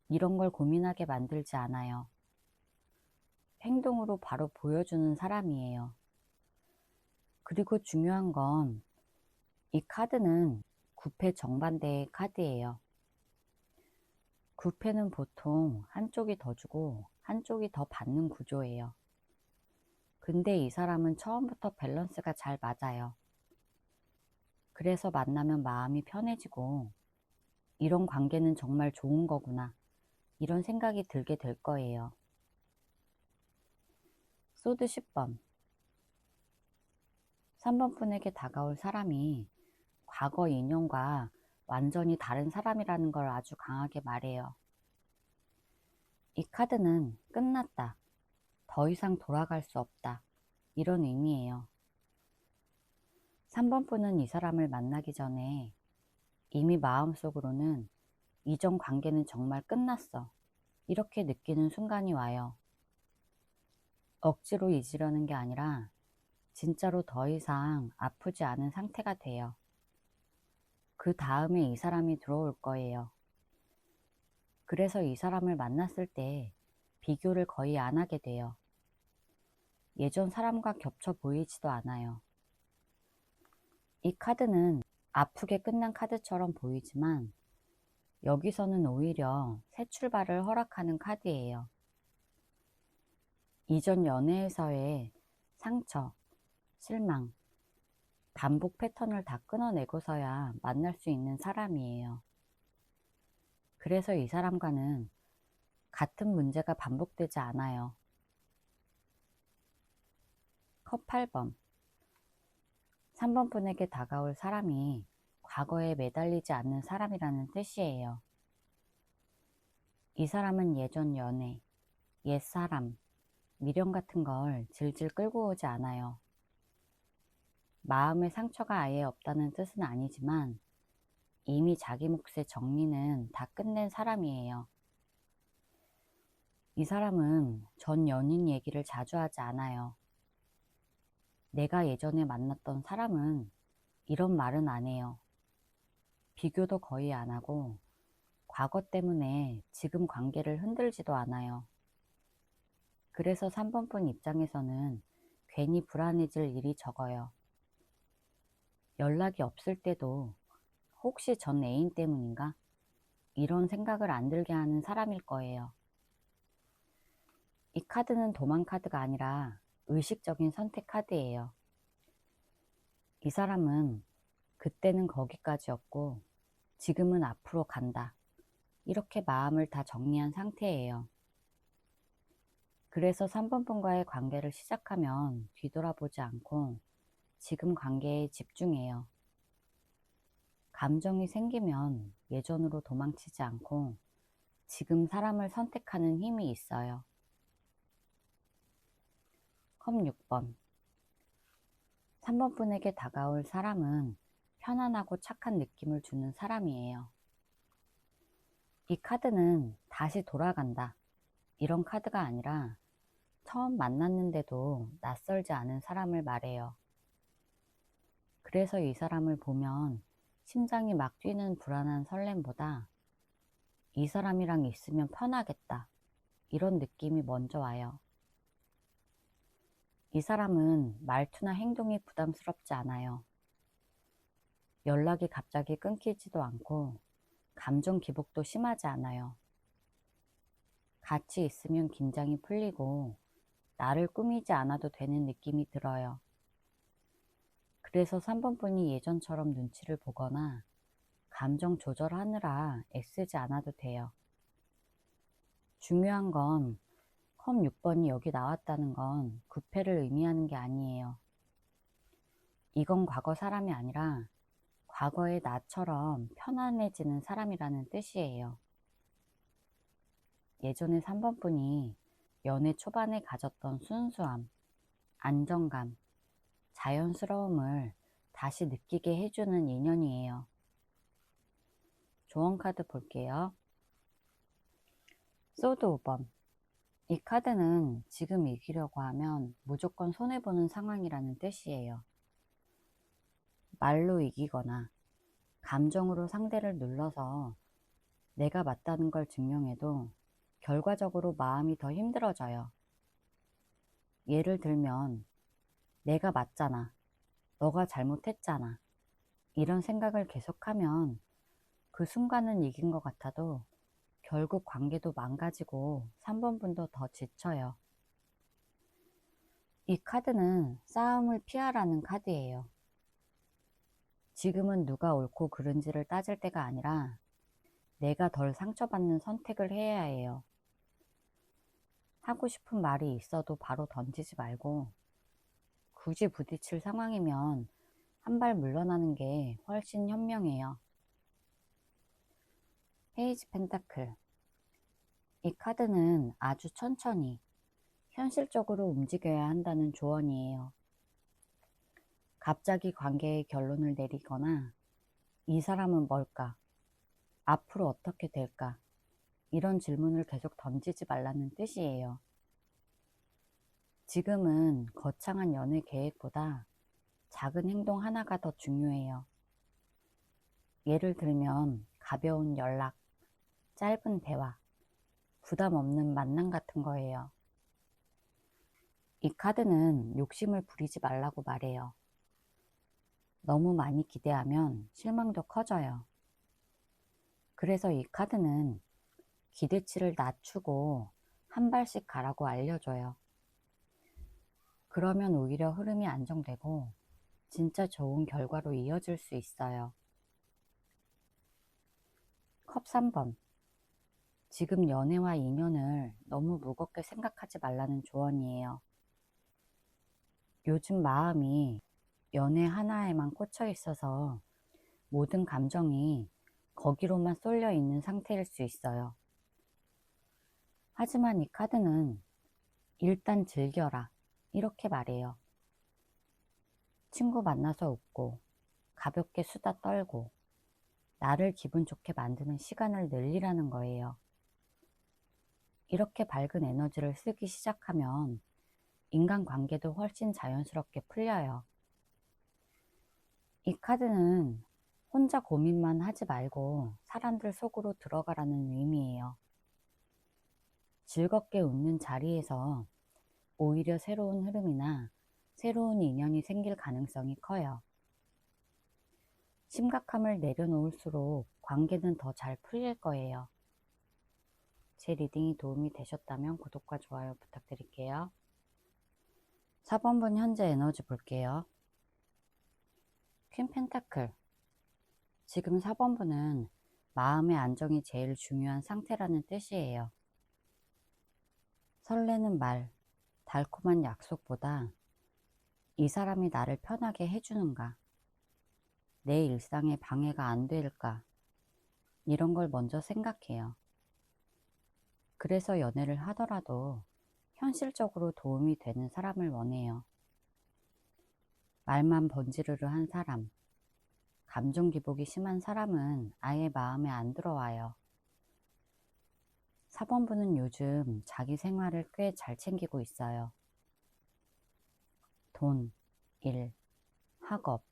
이런 걸 고민하게 만들지 않아요. 행동으로 바로 보여주는 사람이에요. 그리고 중요한 건 이 카드는 9패 정반대의 카드예요. 9패는 보통 한쪽이 더 주고 한쪽이 더 받는 구조예요. 근데 이 사람은 처음부터 밸런스가 잘 맞아요. 그래서 만나면 마음이 편해지고 이런 관계는 정말 좋은 거구나 이런 생각이 들게 될 거예요. 소드 10번 3번 분에게 다가올 사람이 과거 인연과 완전히 다른 사람이라는 걸 아주 강하게 말해요. 이 카드는 끝났다, 더 이상 돌아갈 수 없다 이런 의미예요. 3번 분은 이 사람을 만나기 전에 이미 마음속으로는 이전 관계는 정말 끝났어 이렇게 느끼는 순간이 와요. 억지로 잊으려는 게 아니라 진짜로 더 이상 아프지 않은 상태가 돼요. 그 다음에 이 사람이 들어올 거예요. 그래서 이 사람을 만났을 때 비교를 거의 안 하게 돼요. 예전 사람과 겹쳐 보이지도 않아요. 이 카드는 아프게 끝난 카드처럼 보이지만 여기서는 오히려 새 출발을 허락하는 카드예요. 이전 연애에서의 상처, 실망, 반복 패턴을 다 끊어내고서야 만날 수 있는 사람이에요. 그래서 이 사람과는 같은 문제가 반복되지 않아요. 컵 8번 3번 분에게 다가올 사람이 과거에 매달리지 않는 사람이라는 뜻이에요. 이 사람은 예전 연애, 옛사람, 미련 같은 걸 질질 끌고 오지 않아요. 마음의 상처가 아예 없다는 뜻은 아니지만 이미 자기 몫의 정리는 다 끝낸 사람이에요. 이 사람은 전 연인 얘기를 자주 하지 않아요. 내가 예전에 만났던 사람은 이런 말은 안 해요. 비교도 거의 안 하고 과거 때문에 지금 관계를 흔들지도 않아요. 그래서 3번 분 입장에서는 괜히 불안해질 일이 적어요. 연락이 없을 때도 혹시 전 애인 때문인가? 이런 생각을 안 들게 하는 사람일 거예요. 이 카드는 도망 카드가 아니라 의식적인 선택 카드예요. 이 사람은 그때는 거기까지였고 지금은 앞으로 간다. 이렇게 마음을 다 정리한 상태예요. 그래서 3번 분과의 관계를 시작하면 뒤돌아보지 않고 지금 관계에 집중해요. 감정이 생기면 예전으로 도망치지 않고 지금 사람을 선택하는 힘이 있어요. 컵 6번 3번 분에게 다가올 사람은 편안하고 착한 느낌을 주는 사람이에요. 이 카드는 다시 돌아간다 이런 카드가 아니라 처음 만났는데도 낯설지 않은 사람을 말해요. 그래서 이 사람을 보면 심장이 막 뛰는 불안한 설렘보다 이 사람이랑 있으면 편하겠다 이런 느낌이 먼저 와요. 이 사람은 말투나 행동이 부담스럽지 않아요. 연락이 갑자기 끊기지도 않고 감정 기복도 심하지 않아요. 같이 있으면 긴장이 풀리고 나를 꾸미지 않아도 되는 느낌이 들어요. 그래서 3번 분이 예전처럼 눈치를 보거나 감정 조절하느라 애쓰지 않아도 돼요. 중요한 건 컵 6번이 여기 나왔다는 건 구패를 의미하는 게 아니에요. 이건 과거 사람이 아니라 과거의 나처럼 편안해지는 사람이라는 뜻이에요. 예전에 3번 분이 연애 초반에 가졌던 순수함, 안정감, 자연스러움을 다시 느끼게 해주는 인연이에요. 조언 카드 볼게요. 소드 5번 이 카드는 지금 이기려고 하면 무조건 손해보는 상황이라는 뜻이에요. 말로 이기거나 감정으로 상대를 눌러서 내가 맞다는 걸 증명해도 결과적으로 마음이 더 힘들어져요. 예를 들면, 내가 맞잖아. 너가 잘못했잖아. 이런 생각을 계속하면 그 순간은 이긴 것 같아도 결국 관계도 망가지고 3번분도 더 지쳐요. 이 카드는 싸움을 피하라는 카드예요. 지금은 누가 옳고 그른지를 따질 때가 아니라 내가 덜 상처받는 선택을 해야 해요. 하고 싶은 말이 있어도 바로 던지지 말고 굳이 부딪힐 상황이면 한 발 물러나는 게 훨씬 현명해요. 페이지 펜타클. 이 카드는 아주 천천히 현실적으로 움직여야 한다는 조언이에요. 갑자기 관계의 결론을 내리거나 이 사람은 뭘까? 앞으로 어떻게 될까? 이런 질문을 계속 던지지 말라는 뜻이에요. 지금은 거창한 연애 계획보다 작은 행동 하나가 더 중요해요. 예를 들면 가벼운 연락, 짧은 대화, 부담 없는 만남 같은 거예요. 이 카드는 욕심을 부리지 말라고 말해요. 너무 많이 기대하면 실망도 커져요. 그래서 이 카드는 기대치를 낮추고 한 발씩 가라고 알려줘요. 그러면 오히려 흐름이 안정되고 진짜 좋은 결과로 이어질 수 있어요. 컵 3번. 지금 연애와 인연을 너무 무겁게 생각하지 말라는 조언이에요. 요즘 마음이 연애 하나에만 꽂혀 있어서 모든 감정이 거기로만 쏠려 있는 상태일 수 있어요. 하지만 이 카드는 일단 즐겨라 이렇게 말해요. 친구 만나서 웃고 가볍게 수다 떨고 나를 기분 좋게 만드는 시간을 늘리라는 거예요. 이렇게 밝은 에너지를 쓰기 시작하면 인간관계도 훨씬 자연스럽게 풀려요. 이 카드는 혼자 고민만 하지 말고 사람들 속으로 들어가라는 의미예요. 즐겁게 웃는 자리에서 오히려 새로운 흐름이나 새로운 인연이 생길 가능성이 커요. 심각함을 내려놓을수록 관계는 더 잘 풀릴 거예요. 제 리딩이 도움이 되셨다면 구독과 좋아요 부탁드릴게요. 4번분 현재 에너지 볼게요. 퀸 펜타클. 지금 4번분은 마음의 안정이 제일 중요한 상태라는 뜻이에요. 설레는 말, 달콤한 약속보다 이 사람이 나를 편하게 해주는가, 내 일상에 방해가 안 될까, 이런 걸 먼저 생각해요. 그래서 연애를 하더라도 현실적으로 도움이 되는 사람을 원해요. 말만 번지르르 한 사람, 감정 기복이 심한 사람은 아예 마음에 안 들어와요. 4번분은 요즘 자기 생활을 꽤 잘 챙기고 있어요. 돈, 일, 학업,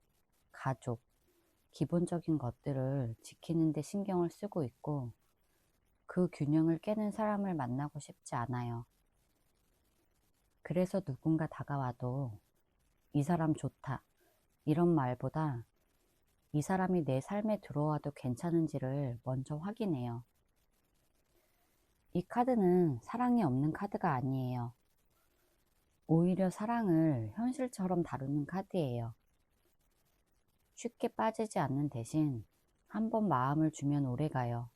가족, 기본적인 것들을 지키는 데 신경을 쓰고 있고 그 균형을 깨는 사람을 만나고 싶지 않아요. 그래서 누군가 다가와도 이 사람 좋다 이런 말보다 이 사람이 내 삶에 들어와도 괜찮은지를 먼저 확인해요. 이 카드는 사랑이 없는 카드가 아니에요. 오히려 사랑을 현실처럼 다루는 카드예요. 쉽게 빠지지 않는 대신 한번 마음을 주면 오래가요.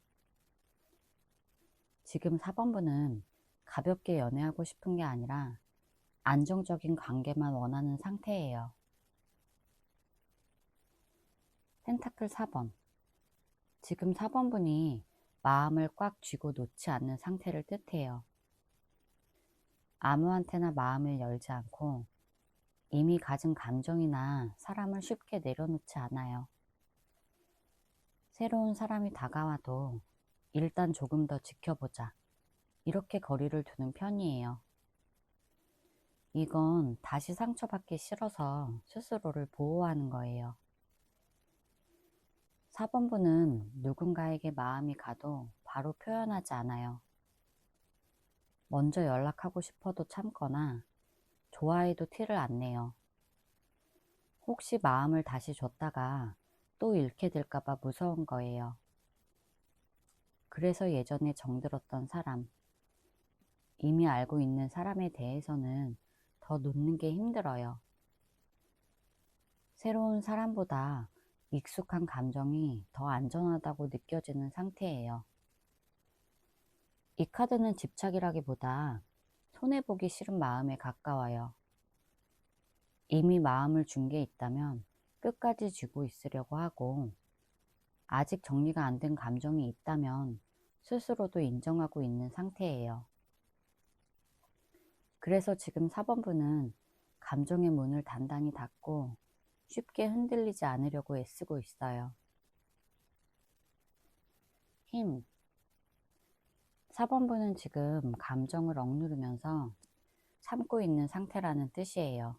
지금 4번분은 가볍게 연애하고 싶은 게 아니라 안정적인 관계만 원하는 상태예요. 펜타클 4번. 지금 4번분이 마음을 꽉 쥐고 놓지 않는 상태를 뜻해요. 아무한테나 마음을 열지 않고 이미 가진 감정이나 사람을 쉽게 내려놓지 않아요. 새로운 사람이 다가와도 일단 조금 더 지켜보자. 이렇게 거리를 두는 편이에요. 이건 다시 상처받기 싫어서 스스로를 보호하는 거예요. 4번분은 누군가에게 마음이 가도 바로 표현하지 않아요. 먼저 연락하고 싶어도 참거나 좋아해도 티를 안 내요. 혹시 마음을 다시 줬다가 또 잃게 될까봐 무서운 거예요. 그래서 예전에 정들었던 사람, 이미 알고 있는 사람에 대해서는 더 놓는 게 힘들어요. 새로운 사람보다 익숙한 감정이 더 안전하다고 느껴지는 상태예요. 이 카드는 집착이라기보다 손해보기 싫은 마음에 가까워요. 이미 마음을 준 게 있다면 끝까지 쥐고 있으려고 하고, 아직 정리가 안 된 감정이 있다면 스스로도 인정하고 있는 상태예요. 그래서 지금 4번분은 감정의 문을 단단히 닫고 쉽게 흔들리지 않으려고 애쓰고 있어요. 힘. 4번분은 지금 감정을 억누르면서 참고 있는 상태라는 뜻이에요.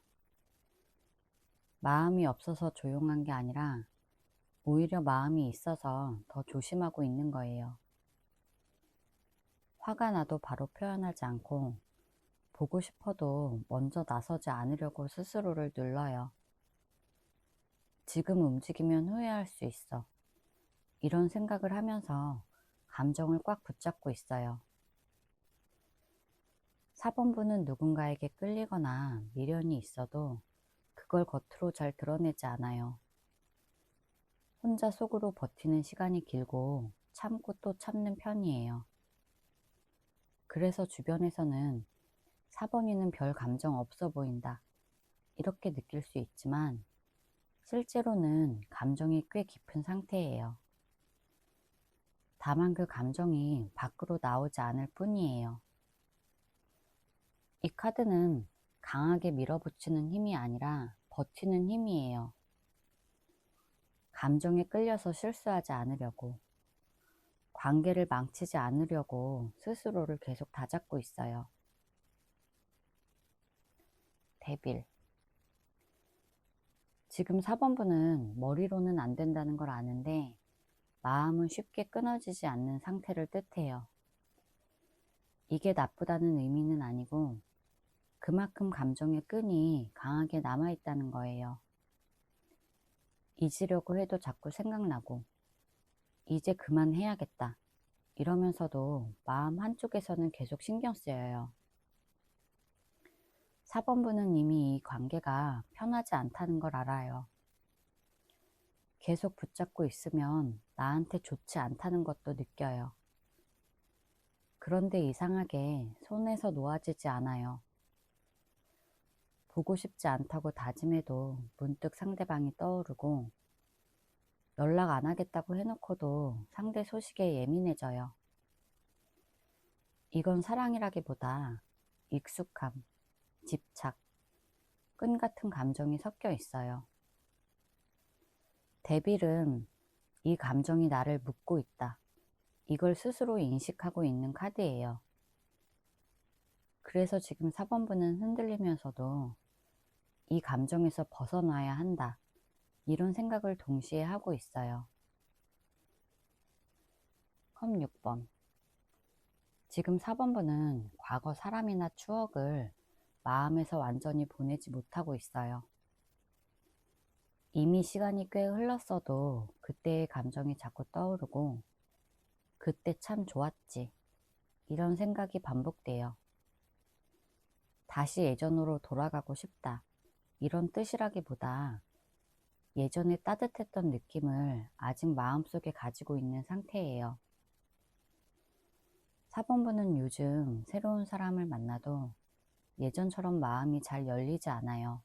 마음이 없어서 조용한 게 아니라 오히려 마음이 있어서 더 조심하고 있는 거예요. 화가 나도 바로 표현하지 않고 보고 싶어도 먼저 나서지 않으려고 스스로를 눌러요. 지금 움직이면 후회할 수 있어. 이런 생각을 하면서 감정을 꽉 붙잡고 있어요. 4번분은 누군가에게 끌리거나 미련이 있어도 그걸 겉으로 잘 드러내지 않아요. 혼자 속으로 버티는 시간이 길고 참고 또 참는 편이에요. 그래서 주변에서는 4번이는 별 감정 없어 보인다, 이렇게 느낄 수 있지만 실제로는 감정이 꽤 깊은 상태예요. 다만 그 감정이 밖으로 나오지 않을 뿐이에요. 이 카드는 강하게 밀어붙이는 힘이 아니라 버티는 힘이에요. 감정에 끌려서 실수하지 않으려고, 관계를 망치지 않으려고 스스로를 계속 다잡고 있어요. 데빌. 지금 4번분은 머리로는 안 된다는 걸 아는데 마음은 쉽게 끊어지지 않는 상태를 뜻해요. 이게 나쁘다는 의미는 아니고 그만큼 감정의 끈이 강하게 남아있다는 거예요. 잊으려고 해도 자꾸 생각나고 이제 그만해야겠다 이러면서도 마음 한쪽에서는 계속 신경 쓰여요. 4번분은 이미 이 관계가 편하지 않다는 걸 알아요. 계속 붙잡고 있으면 나한테 좋지 않다는 것도 느껴요. 그런데 이상하게 손에서 놓아지지 않아요. 보고 싶지 않다고 다짐해도 문득 상대방이 떠오르고, 연락 안 하겠다고 해놓고도 상대 소식에 예민해져요. 이건 사랑이라기보다 익숙함, 집착, 끈 같은 감정이 섞여 있어요. 데빌은 이 감정이 나를 묶고 있다, 이걸 스스로 인식하고 있는 카드예요. 그래서 지금 4번분은 흔들리면서도 이 감정에서 벗어나야 한다, 이런 생각을 동시에 하고 있어요. 컵 6번. 지금 4번분은 과거 사람이나 추억을 마음에서 완전히 보내지 못하고 있어요. 이미 시간이 꽤 흘렀어도 그때의 감정이 자꾸 떠오르고 그때 참 좋았지, 이런 생각이 반복돼요. 다시 예전으로 돌아가고 싶다, 이런 뜻이라기보다 예전에 따뜻했던 느낌을 아직 마음속에 가지고 있는 상태예요. 4번분은 요즘 새로운 사람을 만나도 예전처럼 마음이 잘 열리지 않아요.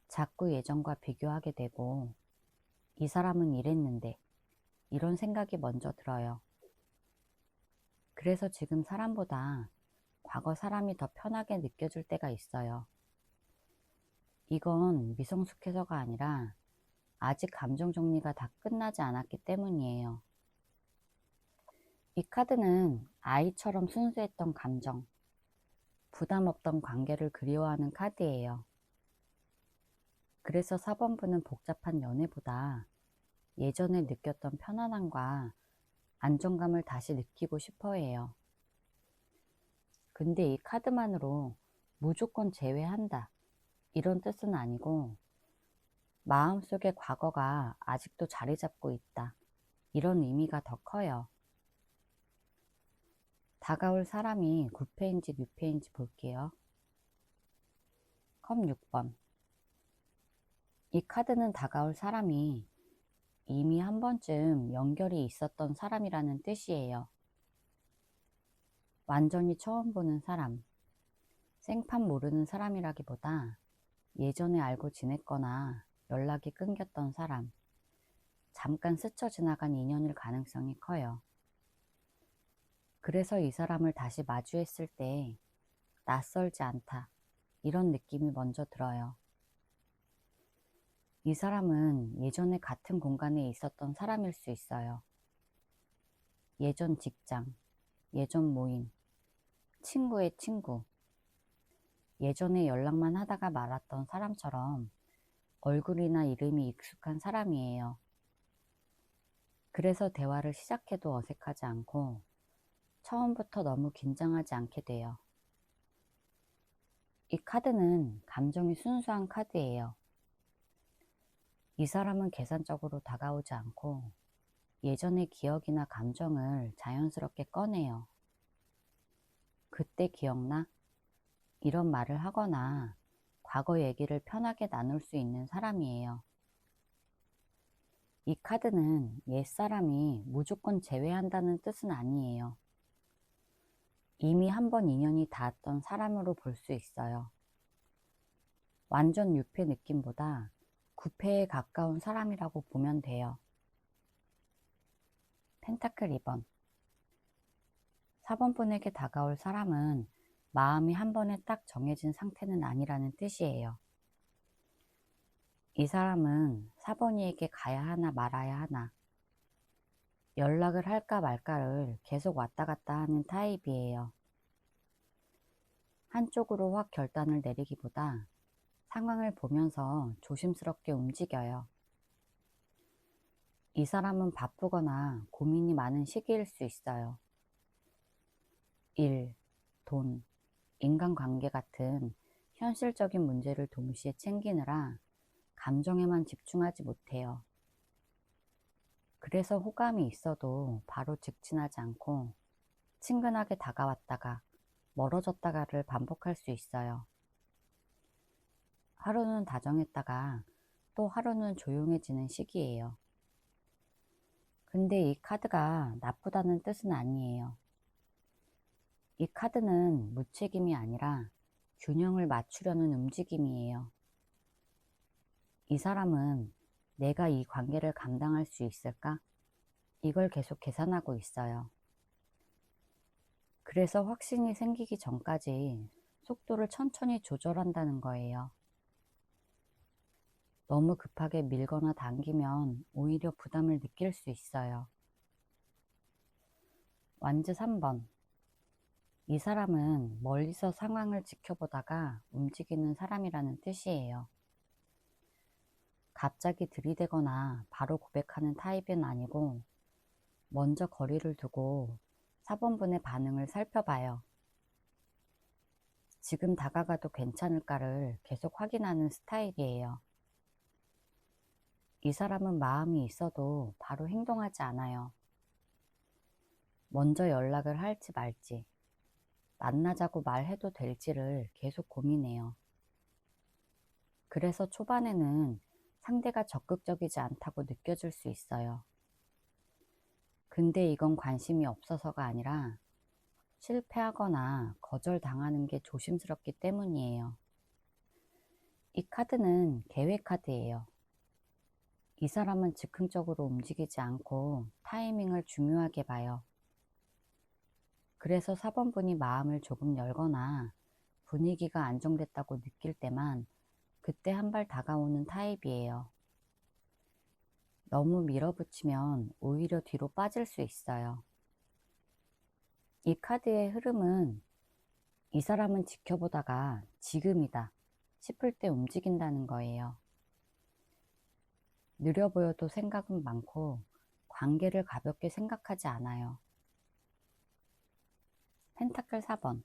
자꾸 예전과 비교하게 되고 이 사람은 이랬는데, 이런 생각이 먼저 들어요. 그래서 지금 사람보다 과거 사람이 더 편하게 느껴질 때가 있어요. 이건 미성숙해서가 아니라 아직 감정 정리가 다 끝나지 않았기 때문이에요. 이 카드는 아이처럼 순수했던 감정, 부담 없던 관계를 그리워하는 카드예요. 그래서 4번분은 복잡한 연애보다 예전에 느꼈던 편안함과 안정감을 다시 느끼고 싶어 해요. 근데 이 카드만으로 무조건 제외한다, 이런 뜻은 아니고, 마음속에 과거가 아직도 자리 잡고 있다, 이런 의미가 더 커요. 다가올 사람이 9패인지 6패인지 볼게요. 컵 6번. 이 카드는 다가올 사람이 이미 한 번쯤 연결이 있었던 사람이라는 뜻이에요. 완전히 처음 보는 사람, 생판 모르는 사람이라기보다 예전에 알고 지냈거나 연락이 끊겼던 사람, 잠깐 스쳐 지나간 인연일 가능성이 커요. 그래서 이 사람을 다시 마주했을 때 낯설지 않다, 이런 느낌이 먼저 들어요. 이 사람은 예전에 같은 공간에 있었던 사람일 수 있어요. 예전 직장, 예전 모임, 친구의 친구, 예전에 연락만 하다가 말았던 사람처럼 얼굴이나 이름이 익숙한 사람이에요. 그래서 대화를 시작해도 어색하지 않고 처음부터 너무 긴장하지 않게 돼요. 이 카드는 감정이 순수한 카드예요. 이 사람은 계산적으로 다가오지 않고 예전의 기억이나 감정을 자연스럽게 꺼내요. 그때 기억나? 이런 말을 하거나 과거 얘기를 편하게 나눌 수 있는 사람이에요. 이 카드는 옛사람이 무조건 제외한다는 뜻은 아니에요. 이미 한 번 인연이 닿았던 사람으로 볼 수 있어요. 완전 유패 느낌보다 9패에 가까운 사람이라고 보면 돼요. 펜타클 2번. 4번 분에게 다가올 사람은 마음이 한 번에 딱 정해진 상태는 아니라는 뜻이에요. 이 사람은 4번이에게 가야 하나 말아야 하나, 연락을 할까 말까를 계속 왔다 갔다 하는 타입이에요. 한쪽으로 확 결단을 내리기보다 상황을 보면서 조심스럽게 움직여요. 이 사람은 바쁘거나 고민이 많은 시기일 수 있어요. 일, 돈, 인간관계 같은 현실적인 문제를 동시에 챙기느라 감정에만 집중하지 못해요. 그래서 호감이 있어도 바로 직진하지 않고 친근하게 다가왔다가 멀어졌다가를 반복할 수 있어요. 하루는 다정했다가 또 하루는 조용해지는 시기예요. 근데 이 카드가 나쁘다는 뜻은 아니에요. 이 카드는 무책임이 아니라 균형을 맞추려는 움직임이에요. 이 사람은 내가 이 관계를 감당할 수 있을까? 이걸 계속 계산하고 있어요. 그래서 확신이 생기기 전까지 속도를 천천히 조절한다는 거예요. 너무 급하게 밀거나 당기면 오히려 부담을 느낄 수 있어요. 완즈 3번. 이 사람은 멀리서 상황을 지켜보다가 움직이는 사람이라는 뜻이에요. 갑자기 들이대거나 바로 고백하는 타입은 아니고 먼저 거리를 두고 4번분의 반응을 살펴봐요. 지금 다가가도 괜찮을까를 계속 확인하는 스타일이에요. 이 사람은 마음이 있어도 바로 행동하지 않아요. 먼저 연락을 할지 말지, 만나자고 말해도 될지를 계속 고민해요. 그래서 초반에는 상대가 적극적이지 않다고 느껴질 수 있어요. 근데 이건 관심이 없어서가 아니라 실패하거나 거절당하는 게 조심스럽기 때문이에요. 이 카드는 계획 카드예요. 이 사람은 즉흥적으로 움직이지 않고 타이밍을 중요하게 봐요. 그래서 4번분이 마음을 조금 열거나 분위기가 안정됐다고 느낄 때만 그때 한 발 다가오는 타입이에요. 너무 밀어붙이면 오히려 뒤로 빠질 수 있어요. 이 카드의 흐름은 이 사람은 지켜보다가 지금이다 싶을 때 움직인다는 거예요. 느려 보여도 생각은 많고 관계를 가볍게 생각하지 않아요. 펜타클 4번.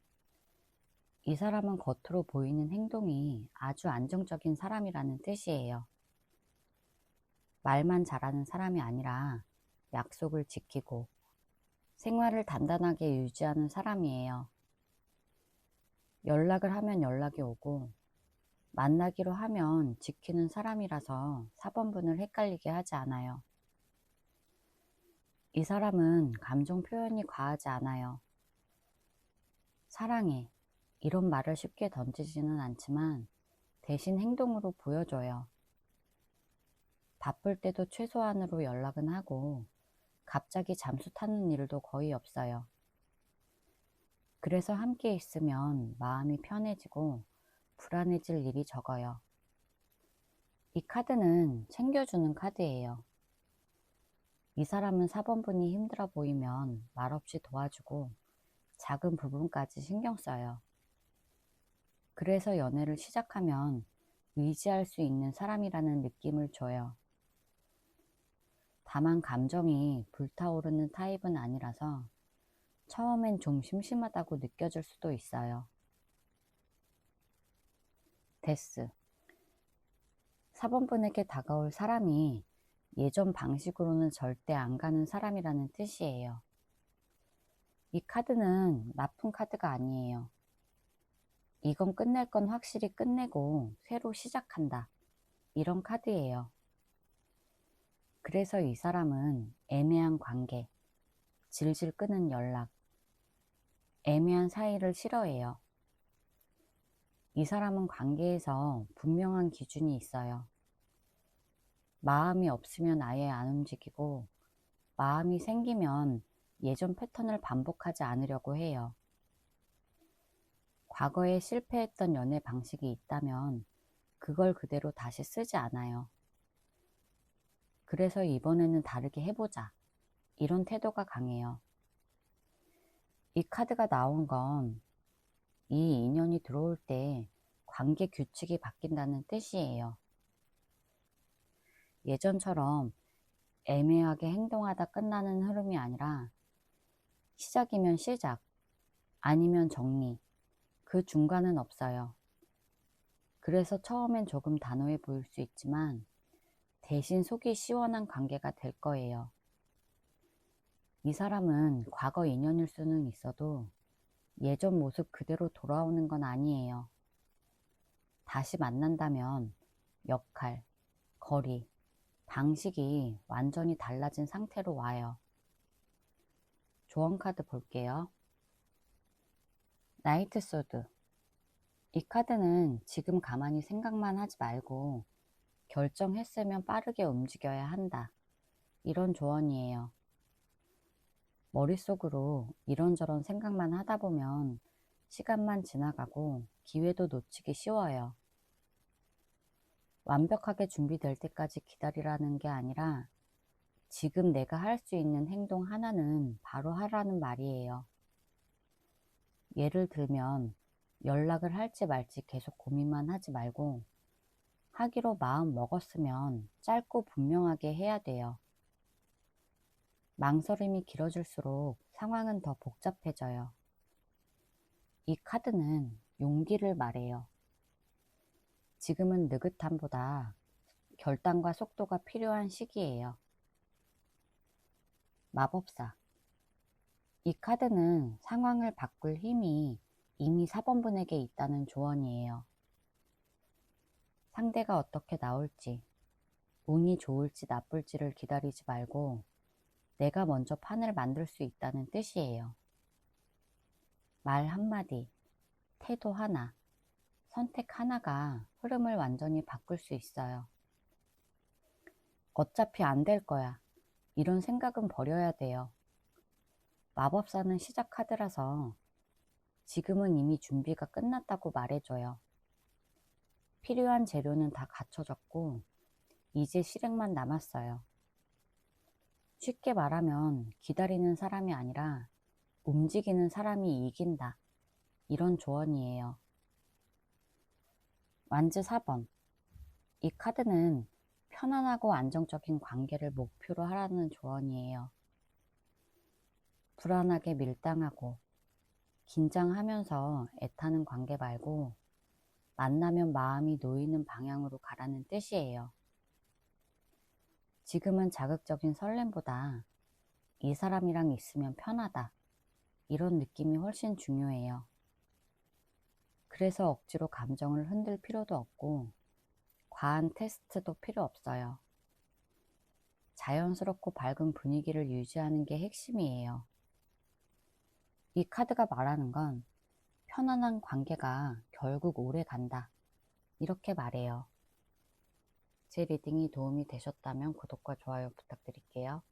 이 사람은 겉으로 보이는 행동이 아주 안정적인 사람이라는 뜻이에요. 말만 잘하는 사람이 아니라 약속을 지키고 생활을 단단하게 유지하는 사람이에요. 연락을 하면 연락이 오고 만나기로 하면 지키는 사람이라서 4번분을 헷갈리게 하지 않아요. 이 사람은 감정 표현이 과하지 않아요. 사랑해. 이런 말을 쉽게 던지지는 않지만 대신 행동으로 보여줘요. 바쁠 때도 최소한으로 연락은 하고 갑자기 잠수 타는 일도 거의 없어요. 그래서 함께 있으면 마음이 편해지고 불안해질 일이 적어요. 이 카드는 챙겨주는 카드예요. 이 사람은 4번분이 힘들어 보이면 말없이 도와주고 작은 부분까지 신경 써요. 그래서 연애를 시작하면 의지할 수 있는 사람이라는 느낌을 줘요. 다만 감정이 불타오르는 타입은 아니라서 처음엔 좀 심심하다고 느껴질 수도 있어요. 데스. 4번분에게 다가올 사람이 예전 방식으로는 절대 안 가는 사람이라는 뜻이에요. 이 카드는 나쁜 카드가 아니에요. 이건 끝낼 건 확실히 끝내고 새로 시작한다. 이런 카드예요. 그래서 이 사람은 애매한 관계, 질질 끄는 연락, 애매한 사이를 싫어해요. 이 사람은 관계에서 분명한 기준이 있어요. 마음이 없으면 아예 안 움직이고 마음이 생기면 예전 패턴을 반복하지 않으려고 해요. 과거에 실패했던 연애 방식이 있다면 그걸 그대로 다시 쓰지 않아요. 그래서 이번에는 다르게 해보자. 이런 태도가 강해요. 이 카드가 나온 건 이 인연이 들어올 때 관계 규칙이 바뀐다는 뜻이에요. 예전처럼 애매하게 행동하다 끝나는 흐름이 아니라 시작이면 시작, 아니면 정리, 그 중간은 없어요. 그래서 처음엔 조금 단호해 보일 수 있지만 대신 속이 시원한 관계가 될 거예요. 이 사람은 과거 인연일 수는 있어도 예전 모습 그대로 돌아오는 건 아니에요. 다시 만난다면 역할, 거리, 방식이 완전히 달라진 상태로 와요. 조언 카드 볼게요. 나이트 소드. 이 카드는 지금 가만히 생각만 하지 말고 결정했으면 빠르게 움직여야 한다. 이런 조언이에요. 머릿속으로 이런저런 생각만 하다 보면 시간만 지나가고 기회도 놓치기 쉬워요. 완벽하게 준비될 때까지 기다리라는 게 아니라 지금 내가 할 수 있는 행동 하나는 바로 하라는 말이에요. 예를 들면 연락을 할지 말지 계속 고민만 하지 말고 하기로 마음 먹었으면 짧고 분명하게 해야 돼요. 망설임이 길어질수록 상황은 더 복잡해져요. 이 카드는 용기를 말해요. 지금은 느긋함보다 결단과 속도가 필요한 시기예요. 마법사. 이 카드는 상황을 바꿀 힘이 이미 4번분에게 있다는 조언이에요. 상대가 어떻게 나올지, 운이 좋을지 나쁠지를 기다리지 말고 내가 먼저 판을 만들 수 있다는 뜻이에요. 말 한마디, 태도 하나, 선택 하나가 흐름을 완전히 바꿀 수 있어요. 어차피 안 될 거야. 이런 생각은 버려야 돼요. 마법사는 시작 카드라서 지금은 이미 준비가 끝났다고 말해줘요. 필요한 재료는 다 갖춰졌고 이제 실행만 남았어요. 쉽게 말하면 기다리는 사람이 아니라 움직이는 사람이 이긴다. 이런 조언이에요. 완즈 4번. 이 카드는 편안하고 안정적인 관계를 목표로 하라는 조언이에요. 불안하게 밀당하고 긴장하면서 애타는 관계 말고 만나면 마음이 놓이는 방향으로 가라는 뜻이에요. 지금은 자극적인 설렘보다 이 사람이랑 있으면 편하다, 이런 느낌이 훨씬 중요해요. 그래서 억지로 감정을 흔들 필요도 없고 과한 테스트도 필요 없어요. 자연스럽고 밝은 분위기를 유지하는 게 핵심이에요. 이 카드가 말하는 건 편안한 관계가 결국 오래 간다, 이렇게 말해요. 제 리딩이 도움이 되셨다면 구독과 좋아요 부탁드릴게요.